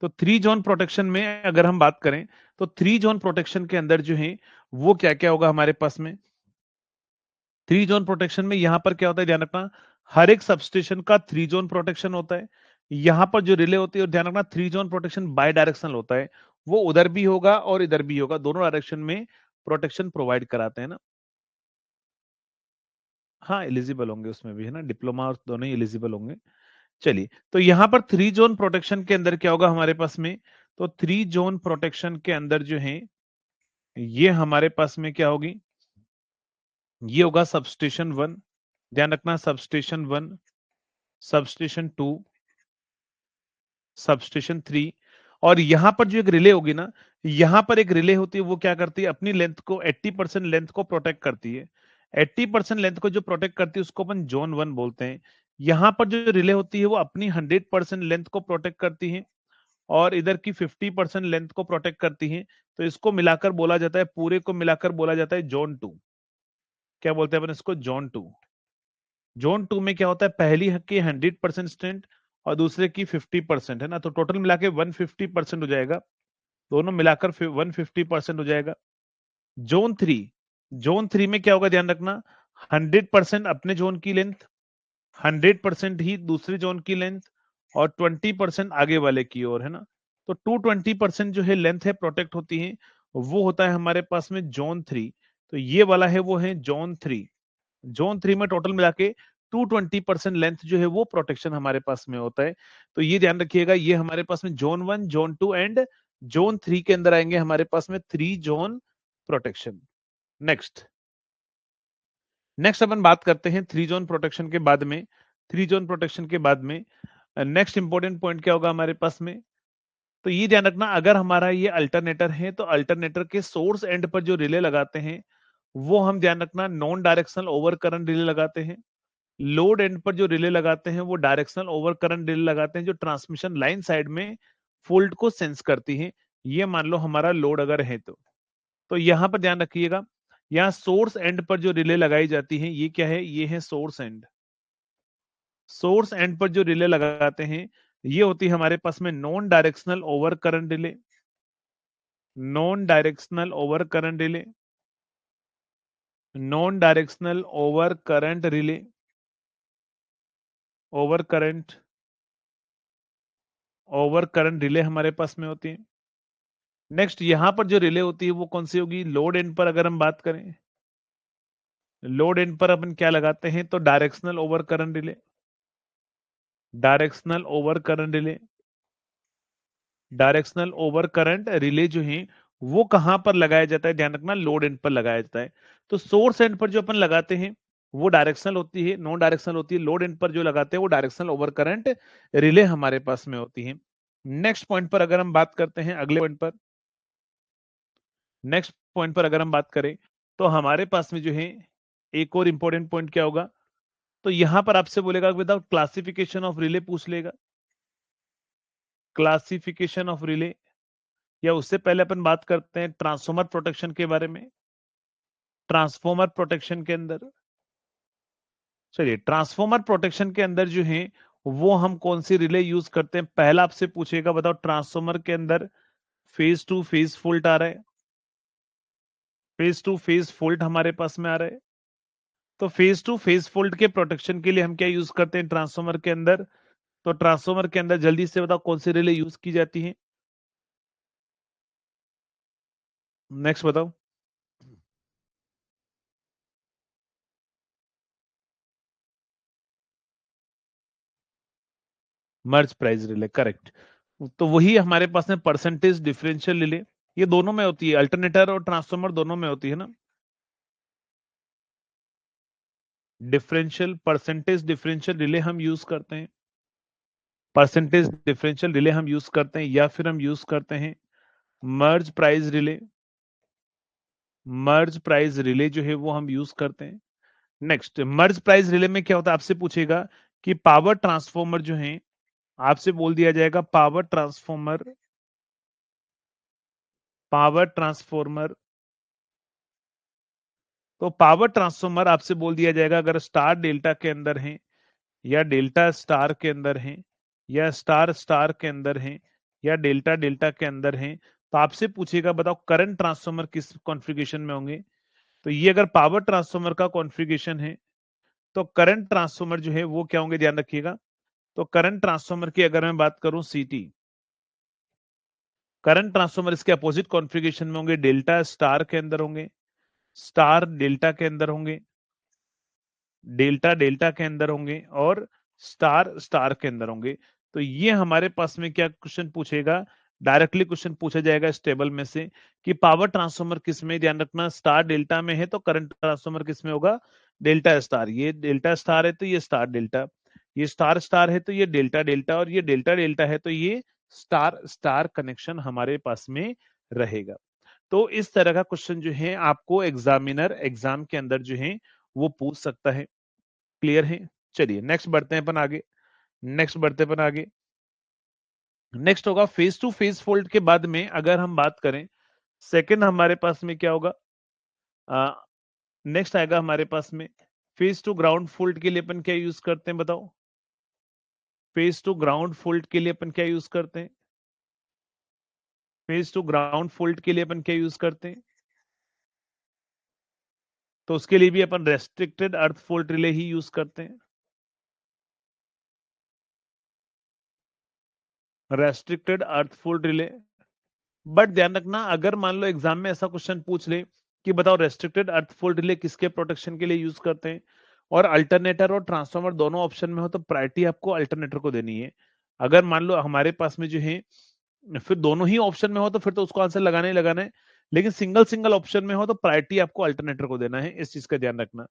तो थ्री जोन प्रोटेक्शन में अगर हम बात करें, तो थ्री जोन प्रोटेक्शन के अंदर जो है वो क्या क्या होगा हमारे पास में। थ्री जोन प्रोटेक्शन में यहां पर क्या होता है, ध्यान रखना, हर एक सबस्टेशन का थ्री जोन प्रोटेक्शन होता है। यहां पर जो रिले होती है, और ध्यान रखना three zone protection bye directional होता है, वो उधर भी होगा और इधर भी होगा, दोनों डायरेक्शन में प्रोटेक्शन प्रोवाइड कराते हैं ना। हाँ, एलिजिबल होंगे उसमें भी, है ना, डिप्लोमा और दोनों ही एलिजिबल होंगे। चलिए, तो यहां पर थ्री जोन प्रोटेक्शन के अंदर क्या होगा हमारे पास में, तो थ्री जोन प्रोटेक्शन के अंदर जो है ये हमारे पास में क्या होगी, ये होगा सबस्टेशन वन, ध्यान रखना, substation one, substation two, substation three. और यहां पर जो एक रिले होगी ना, यहां पर एक रिले होती है, वो क्या करती है, अपनी लेंथ को 80% लेंथ को प्रोटेक्ट करती है। 80% लेंथ को जो प्रोटेक्ट करती है उसको अपन जोन वन बोलते हैं। यहां पर जो रिले होती है वो अपनी 100% लेंथ को प्रोटेक्ट करती है, और इधर की 50% लेंथ को प्रोटेक्ट करती है। तो इसको मिलाकर बोला जाता है, पूरे को मिलाकर बोला जाता है जोन टू। क्या बोलते हैं अपन इसको? Zone two. जोन टू में क्या होता है, पहली की 100% स्ट्रेंथ और दूसरे की 50%, है ना, तो टोटल मिला के 150% हो जाएगा, दोनों मिलाकर 150% हो जाएगा। जोन थ्री, जोन 3 में क्या होगा ध्यान रखना, 100% अपने जोन की लेंथ, 100% ही दूसरे जोन की लेंथ, और 20% आगे वाले की ओर, है ना। तो 220% जो है लेंथ है प्रोटेक्ट होती है, वो होता है हमारे पास में जोन 3। तो ये वाला है वो है जोन 3। जोन 3 में टोटल मिला के 220% लेंथ जो है वो प्रोटेक्शन हमारे पास में होता है। तो ये ध्यान रखिएगा, ये हमारे पास में जोन 1, जोन 2 एंड जोन 3 के अंदर आएंगे हमारे पास में 3 जोन प्रोटेक्शन। नेक्स्ट नेक्स्ट अपन बात करते हैं 3 जोन प्रोटेक्शन के बाद में। 3 जोन प्रोटेक्शन के बाद में नेक्स्ट इंपॉर्टेंट पॉइंट क्या होगा हमारे पास में, तो ये ध्यान रखना, अगर हमारा ये अल्टरनेटर है तो अल्टरनेटर के सोर्स एंड पर जो रिले लगाते हैं वो हम ध्यान रखना non directional over current relay लगाते हैं। लोड एंड पर जो रिले लगाते हैं वो डायरेक्शनल ओवर करंट रिले लगाते हैं, जो ट्रांसमिशन लाइन साइड में फॉल्ट को सेंस करती है। ये मान लो हमारा लोड अगर है तो यहां पर ध्यान रखिएगा, यहाँ सोर्स एंड पर जो रिले लगाई जाती है ये क्या है, ये है सोर्स एंड। सोर्स एंड पर जो रिले लगाते हैं ये होती है हमारे पास में non directional over current relay, non directional over current relay, non directional over current relay, over current, over current relay हमारे पास में होती है। नेक्स्ट यहां पर जो रिले होती है वो कौन सी होगी, लोड एंड पर अगर हम बात करें, लोड एंड पर अपन क्या लगाते हैं, तो directional over current relay, directional over current relay, directional over current relay जो है वो कहां पर लगाया जाता है, ध्यान रखना लोड एंड पर लगाया जाता है। तो सोर्स एंड पर जो अपन लगाते हैं वो डायरेक्शनल होती है, नॉन डायरेक्शनल होती है। लोड एंड पर जो लगाते हैं वो डायरेक्शनल ओवर करंट रिले हमारे पास में होती है। नेक्स्ट पॉइंट पर अगर हम बात करते हैं, अगले पॉइंट पर, नेक्स्ट पॉइंट पर अगर हम बात करें तो हमारे पास में जो है एक और इंपॉर्टेंट पॉइंट क्या होगा, तो यहां पर आपसे बोलेगा विदाउट क्लासिफिकेशन ऑफ रिले पूछ लेगा, क्लासिफिकेशन ऑफ रिले, या उससे पहले अपन बात करते हैं ट्रांसफॉर्मर प्रोटेक्शन के बारे में। ट्रांसफॉर्मर प्रोटेक्शन के अंदर, चलिए ट्रांसफॉर्मर प्रोटेक्शन के अंदर जो है वो हम कौन सी रिले यूज करते हैं, पहला आपसे पूछेगा बताओ ट्रांसफॉर्मर के अंदर फेज टू फेज फॉल्ट आ रहा है, फेज टू फेज फॉल्ट हमारे पास में आ रहा है। तो फेज टू फेज फॉल्ट के प्रोटेक्शन के लिए हम क्या यूज करते हैं ट्रांसफॉर्मर के अंदर, तो ट्रांसफॉर्मर के अंदर जल्दी से बताओ कौन सी रिले यूज की जाती है, नेक्स्ट बताओ। मर्ज प्राइस रिले, करेक्ट। तो वही हमारे पास में परसेंटेज डिफरेंशियल रिले, ये दोनों में होती है, अल्टरनेटर और ट्रांसफॉर्मर दोनों में होती है ना। डिफरेंशियल, परसेंटेज डिफरेंशियल रिले हम यूज करते हैं, परसेंटेज डिफरेंशियल रिले हम यूज करते हैं, या फिर हम यूज करते हैं मर्ज प्राइस रिले, मर्ज प्राइस रिले जो है वो हम यूज करते हैं। नेक्स्ट मर्ज प्राइस रिले में क्या होता है, आपसे पूछेगा कि पावर ट्रांसफॉर्मर जो है, आपसे बोल दिया जाएगा पावर ट्रांसफॉर्मर, पावर ट्रांसफॉर्मर, तो पावर ट्रांसफॉर्मर आपसे बोल दिया जाएगा अगर स्टार डेल्टा के अंदर है, या डेल्टा स्टार के अंदर है, या स्टार स्टार के अंदर है, या डेल्टा डेल्टा के अंदर है, तो आपसे पूछेगा बताओ करंट ट्रांसफॉर्मर किस कॉन्फ़िगरेशन में होंगे। तो ये अगर पावर ट्रांसफॉर्मर का कॉन्फ़िगरेशन है तो करंट ट्रांसफॉर्मर जो है वो क्या होंगे, ध्यान रखिएगा। तो करंट ट्रांसफॉर्मर की अगर मैं बात करूं सीटी, करंट ट्रांसफॉर्मर इसके अपोजिट कॉन्फ़िगरेशन में होंगे, डेल्टा स्टार के अंदर होंगे, स्टार डेल्टा के अंदर होंगे, डेल्टा डेल्टा के अंदर होंगे, और स्टार स्टार के अंदर होंगे। तो ये हमारे पास में क्या क्वेश्चन पूछेगा, डायरेक्टली क्वेश्चन पूछा जाएगा इस टेबल में से कि पावर ट्रांसफॉर्मर किस में, ध्यान रखना स्टार डेल्टा में है तो करंट ट्रांसफॉर्मर किस में होगा, डेल्टा स्टार। ये डेल्टा स्टार है तो ये स्टार डेल्टा, ये स्टार स्टार है तो ये डेल्टा डेल्टा, और ये डेल्टा डेल्टा है तो ये स्टार स्टार कनेक्शन हमारे पास में रहेगा। तो इस तरह का क्वेश्चन जो है आपको एग्जामिनर एग्जाम के अंदर जो है वो पूछ सकता है। क्लियर है, चलिए नेक्स्ट बढ़ते हैं अपन आगे, नेक्स्ट बढ़ते हैं अपन आगे। नेक्स्ट होगा फेज टू फेज फोल्ड के बाद में अगर हम बात करें, सेकंड हमारे पास में क्या होगा, नेक्स्ट आएगा हमारे पास में फेज टू ग्राउंड फोल्ड के लिए अपन क्या यूज करते हैं बताओ, फेज टू ग्राउंड फोल्ड के लिए अपन क्या यूज करते हैं, फेज टू ग्राउंड फोल्ड के लिए अपन क्या यूज करते हैं, तो उसके लिए भी अपन रेस्ट्रिक्टेड अर्थ फोल्ड रिले ही यूज करते हैं, restricted earth fold relay. But ध्यान रखना, अगर मान लो एग्जाम में ऐसा क्वेश्चन पूछ ले कि बताओ रेस्ट्रिक्टेड अर्थ फोल्ड रिले किसके प्रोटेक्शन के लिए यूज करते हैं, और अल्टरनेटर और ट्रांसफार्मर दोनों ऑप्शन में हो, तो प्रायोरिटी आपको अल्टरनेटर को देनी है। अगर मान लो हमारे पास में जो है फिर दोनों ही ऑप्शन में हो, तो फिर तो उसको आंसर लगाना ही लगाना है। लेकिन सिंगल सिंगल ऑप्शन में हो तो प्रायोरिटी आपको अल्टरनेटर को देना है, इस चीज का ध्यान रखना।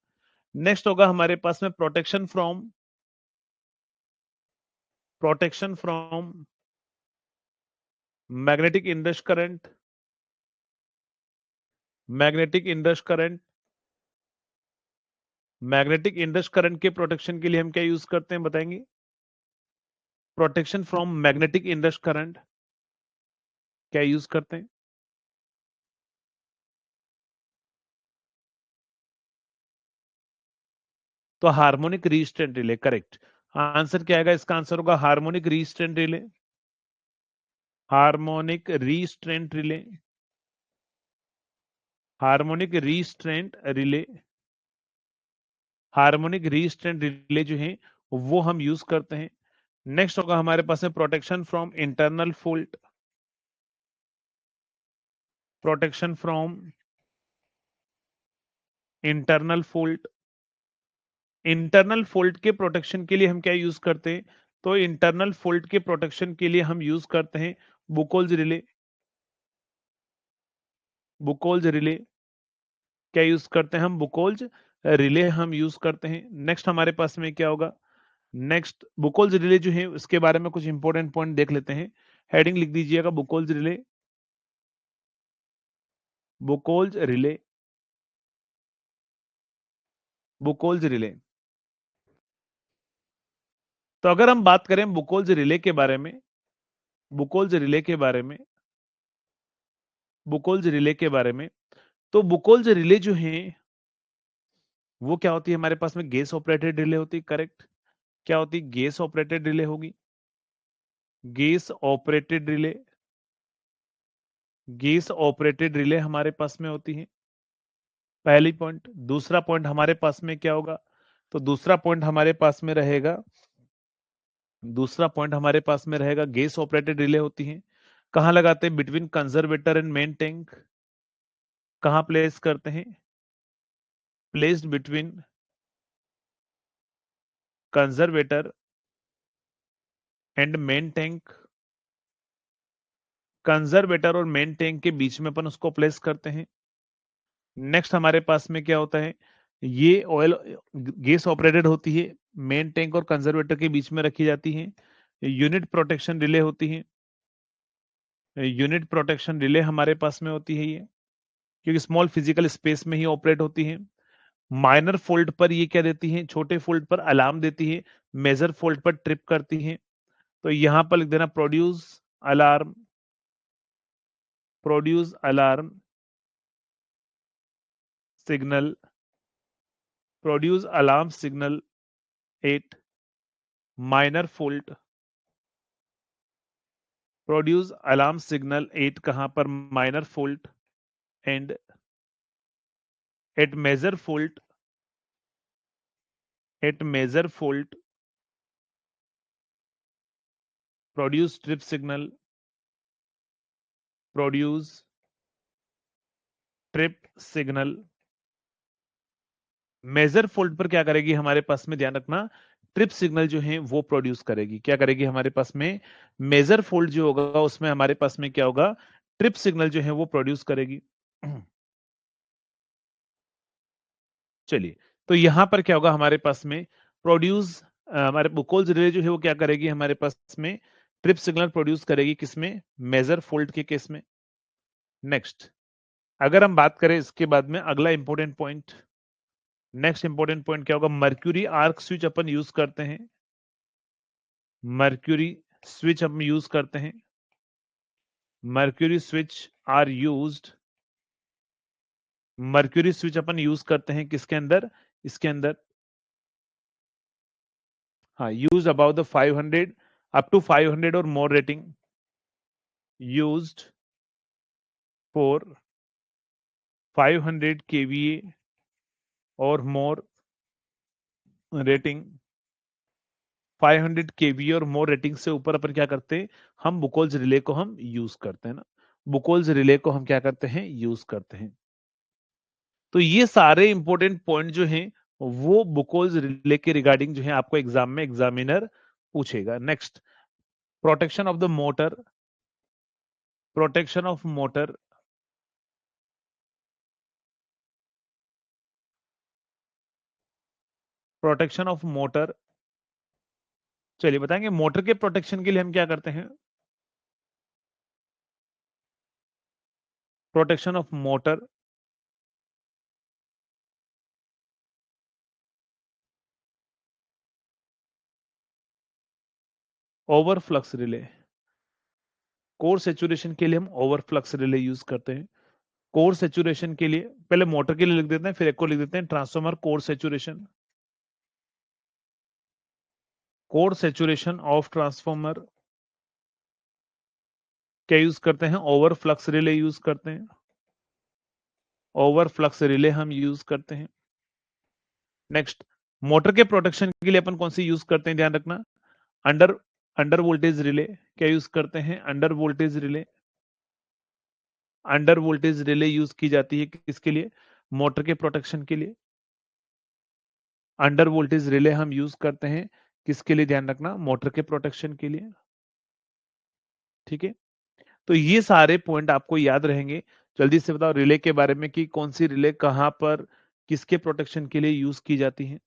नेक्स्ट होगा हमारे पास में protection from magnetic induction current, magnetic induction current. Magnetic induction current के प्रोटेक्शन के लिए हम क्या यूज करते हैं बताएंगे? Protection from magnetic induction current क्या यूज करते हैं? तो harmonic restraint relay, correct. Answer क्या आएगा? इसका आंसर होगा harmonic restraint relay, harmonic restraint relay, harmonic restraint relay. Harmonic restraint relay जो है वो हम यूज करते हैं। नेक्स्ट होगा हमारे पास में protection from internal fault, protection from internal fault. Internal fault के प्रोटेक्शन के लिए हम क्या यूज करते हैं? तो इंटरनल फॉल्ट के प्रोटेक्शन के लिए हम यूज करते हैं बुकोल्ज रिले, बुकोल्ज रिले। क्या यूज करते हैं हम? बुकोल्ज रिले हम यूज करते हैं। नेक्स्ट हमारे पास में क्या होगा? नेक्स्ट बुकोल्ज रिले जो है उसके बारे में कुछ इंपॉर्टेंट पॉइंट देख लेते हैं। हेडिंग लिख दीजिएगा, बुकोल्ज रिले, बुकोल्ज रिले, बुकोल्ज रिले। तो अगर हम बात करें बुकोल्ज रिले के बारे में, बुकोल्ज रिले के बारे में, बुकोल्ज रिले के बारे में, तो बुकोल्ज रिले जो है वो क्या होती है? हमारे पास में गैस ऑपरेटेड रिले होती है, करेक्ट। क्या होती है? गैस ऑपरेटेड रिले होगी, gas operated relay, gas operated relay हमारे पास में होती है, पहली पॉइंट। दूसरा पॉइंट हमारे पास में क्या होगा? तो दूसरा पॉइंट हमारे पास में रहेगा, दूसरा पॉइंट हमारे पास में रहेगा गैस ऑपरेटेड रिले होती है। कहां लगाते हैं? Between conservator and main tank. कहां प्लेस करते हैं? Placed between conservator and main tank. Conservator और मेन टैंक के बीच में अपन उसको प्लेस करते हैं। नेक्स्ट हमारे पास में क्या होता है? ये ऑयल गैस ऑपरेटेड होती है, मेन टैंक और कंजर्वेटर के बीच में रखी जाती है। यूनिट प्रोटेक्शन रिले होती है, यूनिट प्रोटेक्शन रिले हमारे पास में होती है ये, क्योंकि स्मॉल फिजिकल स्पेस में ही ऑपरेट होती है। माइनर फोल्ड पर ये क्या देती है? छोटे फोल्ड पर अलार्म देती है, मेजर फोल्ड पर ट्रिप करती है। तो यहां पर लिख देना produce alarm, produce alarm signal, produce alarm signal at minor fault, produce alarm signal at कहां पर? Minor fault. And at major fault, at major fault produce trip signal, produce trip signal. Major fault पर क्या करेगी हमारे पास में? ध्यान रखना, ट्रिप सिग्नल जो है वो प्रोड्यूस करेगी। क्या करेगी हमारे पास में? मेजर फोल्ड जो होगा उसमें हमारे पास में क्या होगा? ट्रिप सिग्नल जो है वो प्रोड्यूस करेगी। चलिए, तो यहां पर क्या होगा हमारे पास में? प्रोड्यूस, हमारे बुकोल्स रिले जो है वो क्या करेगी हमारे पास में? ट्रिप सिग्नल प्रोड्यूस करेगी, किसमें? मेजर फोल्ड के केस में। नेक्स्ट अगर हम बात करें इसके बाद में अगला important point, next important point क्या होगा? मर्क्यूरी आर्क स्विच अपन यूज करते हैं, मर्क्यूरी स्विच हम यूज करते हैं, mercury switch are used, mercury switch अपन यूज करते हैं किसके अंदर? इसके अंदर, हाँ, use about the 500 up to 500 और more rating, used for 500 kVA और मोर रेटिंग 500 kV और मोर रेटिंग से ऊपर अपन क्या करते हैं, हम बुकोल्स रिले को हम यूज करते हैं ना, बुकोल्स रिले को हम क्या करते हैं, यूज करते हैं। तो ये सारे इंपॉर्टेंट पॉइंट जो हैं वो बुकोल्स रिले के रिगार्डिंग जो है आपको एग्जाम में एग्जामिनर पूछेगा। Next, protection of the motor, protection of motor, protection of motor. चलिए बताएंगे मोटर के प्रोटेक्शन के लिए हम क्या करते हैं। Protection of motor, over flux relay, core saturation के लिए हम ओवर फ्लक्स रिले यूज करते हैं। कोर सेचुरेशन के लिए पहले मोटर के लिए लिख देते हैं, फिर एक को लिख देते हैं transformer core saturation, core saturation of transformer क्या यूज करते हैं, ओवर फ्लक्स रिले यूज करते हैं, ओवर फ्लक्स रिले हम यूज करते हैं। नेक्स्ट, मोटर के प्रोटेक्शन के लिए अपन कौन सी यूज करते हैं, ध्यान रखना, अंडर अंडर वोल्टेज रिले क्या यूज करते हैं, under voltage relay, under voltage relay use की जाती है किसके लिए, मोटर के प्रोटेक्शन के लिए। अंडर वोल्टेज रिले हम यूज करते हैं किसके लिए, ध्यान रखना, मोटर के प्रोटेक्शन के लिए। ठीक है, तो ये सारे पॉइंट आपको याद रहेंगे। जल्दी से बताओ रिले के बारे में कि कौन सी रिले कहां पर किसके प्रोटेक्शन के लिए यूज की जाती है,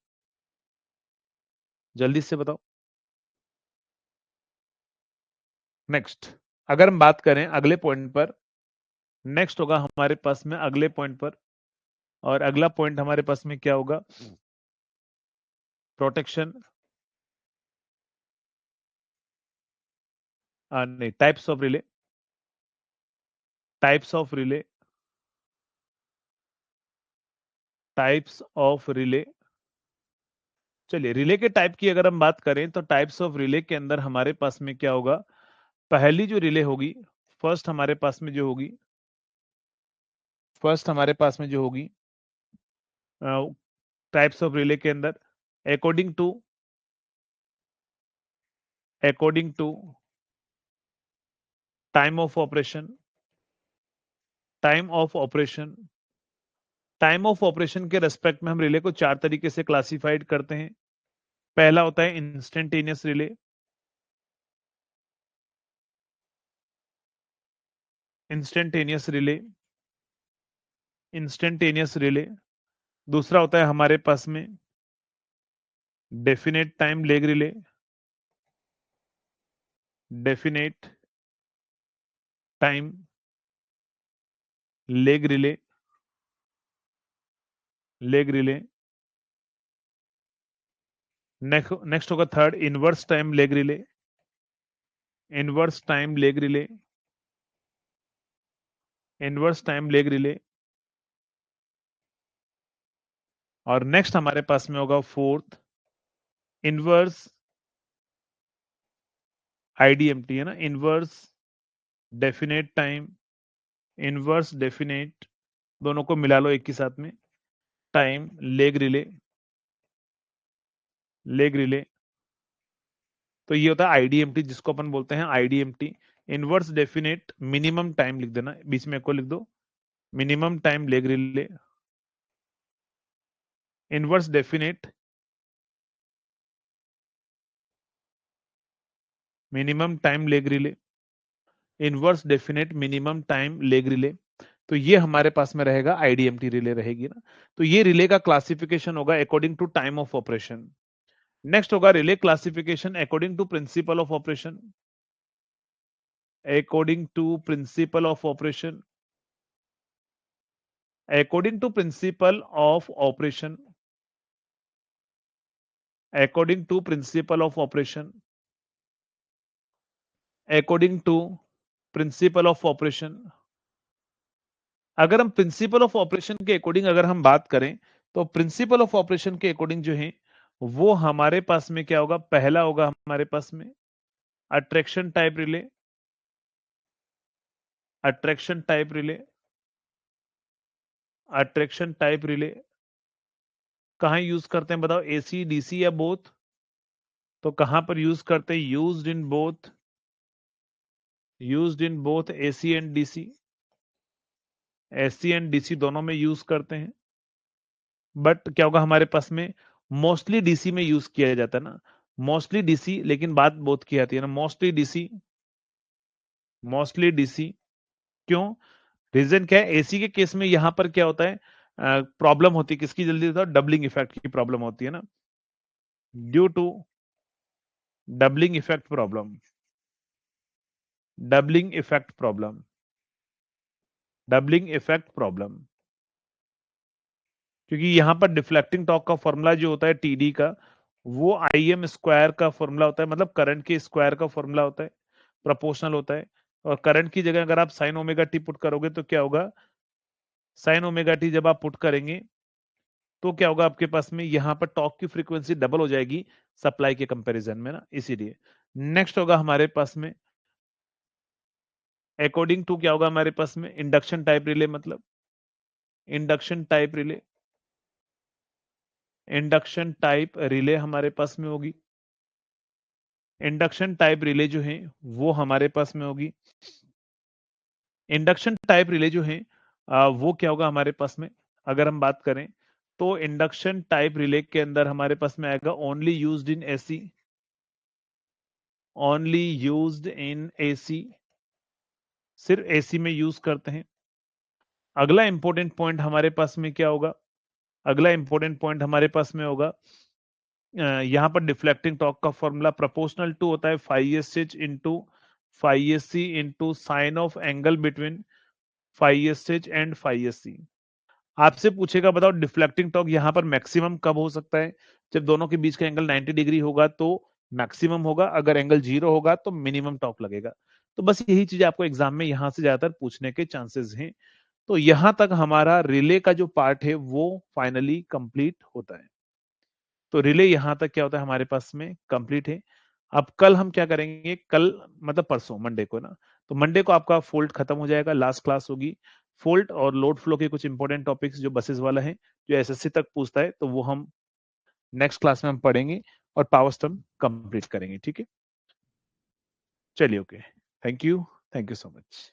जल्दी से बताओ। नेक्स्ट, अगर हम बात करें अगले पॉइंट पर, नेक्स्ट होगा हमारे पास में अगले पॉइंट पर, और अगला पॉइंट हमारे पास में क्या होगा, प्रोटेक्शन, नहीं, types of relay, types of relay, types of relay. चलिए रिले के टाइप की अगर हम बात करें तो टाइप्स ऑफ रिले के अंदर हमारे पास में क्या होगा, पहली जो रिले होगी, फर्स्ट हमारे पास में जो होगी, फर्स्ट हमारे पास में जो होगी टाइप्स ऑफ रिले के अंदर, according to, according to time of operation, time of operation, time of operation के रेस्पेक्ट में हम रिले को चार तरीके से क्लासिफाइड करते हैं। पहला होता है instantaneous relay, instantaneous relay, instantaneous relay. दूसरा होता है हमारे पास में definite time lag relay, definite time lag relay, lag relay. Next होगा third inverse time lag relay, inverse time lag relay, inverse time lag relay. और नेक्स्ट हमारे पास में होगा फोर्थ इनवर्स आईडीएमटी, है ना, inverse definite time, inverse definite, दोनों को मिला लो एक ही साथ में, time lag relay, lag relay. तो ये होता है आईडीएमटी, जिसको अपन बोलते हैं आईडीएमटी, इनवर्स डेफिनेट मिनिमम टाइम लिख देना, बीच में को लिख दो, minimum time lag relay, inverse definite minimum time lag relay, inverse definite minimum time lag relay. तो ये हमारे पास में रहेगा आईडीएमटी रिले रहेगी ना। तो ये रिले का क्लासिफिकेशन होगा according to time of operation. Next होगा relay classification according to principle of operation, according to principle of operation, according to principle of operation, according to principle of operation, according to principle of operation. अगर हम principle of operation के according अगर हम बात करें, तो principle of operation के according जो है वो हमारे पास में क्या होगा, पहला होगा हमारे पास में attraction type relay, attraction type relay, attraction type relay. कहाँ यूज करते हैं बताओ, एसी डीसी या बोथ? तो कहां पर यूज करते हैं? Used in both, used in both AC and DC, AC and DC दोनों में यूज करते हैं। बट क्या होगा हमारे पास में, मोस्टली डीसी में यूज किया जाता है ना, मोस्टली डीसी, लेकिन बात बोथ की आती है ना, मोस्टली डीसी, मोस्टली डीसी। क्यों? रीजन क्या है? एसी के केस में यहां पर क्या होता है, प्रॉब्लम होती है किसकी, जल्दी बताओ, डबलिंग इफेक्ट की प्रॉब्लम होती है ना, due to doubling effect problem, doubling effect problem, doubling effect problem. क्योंकि यहां पर डिफ्लेक्टिंग टॉर्क का फॉर्मूला जो होता है टीडी का, वो आई एम स्क्वायर का फॉर्मूला होता है, मतलब करंट के स्क्वायर का फॉर्मूला होता है, प्रोपोर्शनल होता है। और करंट की जगह अगर आप साइन ओमेगा टी पुट करोगे तो क्या होगा, साइन ओमेगा टी जब आप पुट करेंगे तो क्या होगा आपके पास में, यहां पर टॉर्क की फ्रीक्वेंसी डबल हो जाएगी सप्लाई के कंपैरिजन में ना, इसीलिए। नेक्स्ट होगा हमारे पास में, अकॉर्डिंग टू क्या होगा हमारे पास में, इंडक्शन टाइप रिले, मतलब induction type relay, induction type relay हमारे पास में होगी, इंडक्शन टाइप रिले जो है वो हमारे पास में होगी। इंडक्शन टाइप रिले जो है वो क्या होगा हमारे पास में, अगर हम बात करें तो इंडक्शन टाइप रिले के अंदर हमारे पास में आएगा only used in AC, only used in AC, सिर्फ एसी में यूज करते हैं। अगला इंपॉर्टेंट पॉइंट हमारे पास में क्या होगा, अगला इंपॉर्टेंट पॉइंट हमारे पास में होगा, यहां पर डिफ्लेक्टिंग टॉर्क का फॉर्मूला प्रोपोर्शनल टू होता है phi S H into phi S C into sine of angle between phi S H and phi S C. आपसे पूछेगा बताओ डिफ्लेक्टिंग टॉर्क यहां पर मैक्सिमम कब हो सकता है, जब दोनों के बीच का एंगल 90 डिग्री होगा तो मैक्सिमम होगा, अगर एंगल जीरो होगा तो मिनिमम टॉर्क लगेगा। तो बस यही चीज आपको एग्जाम में यहां से ज्यादातर पूछने के चांसेस हैं। तो यहां तक हमारा रिले का जो पार्ट है वो फाइनली कंप्लीट होता है। तो रिले यहां तक क्या होता है हमारे पास में कंप्लीट है। अब कल हम क्या करेंगे, कल मतलब परसों मंडे को ना, तो मंडे को आपका फोल्ट खत्म हो जाएगा, लास्ट क्लास होगी। फोल्ट और लोड फ्लो के कुछ इंपॉर्टेंट टॉपिक्स जो बसेस वाला है, जो एसएससी तक पूछता है, तो वो हम नेक्स्ट क्लास में हम पढ़ेंगे और पावर स्टम्प कंप्लीट करेंगे। ठीक है, चलिए, okay, thank you so much.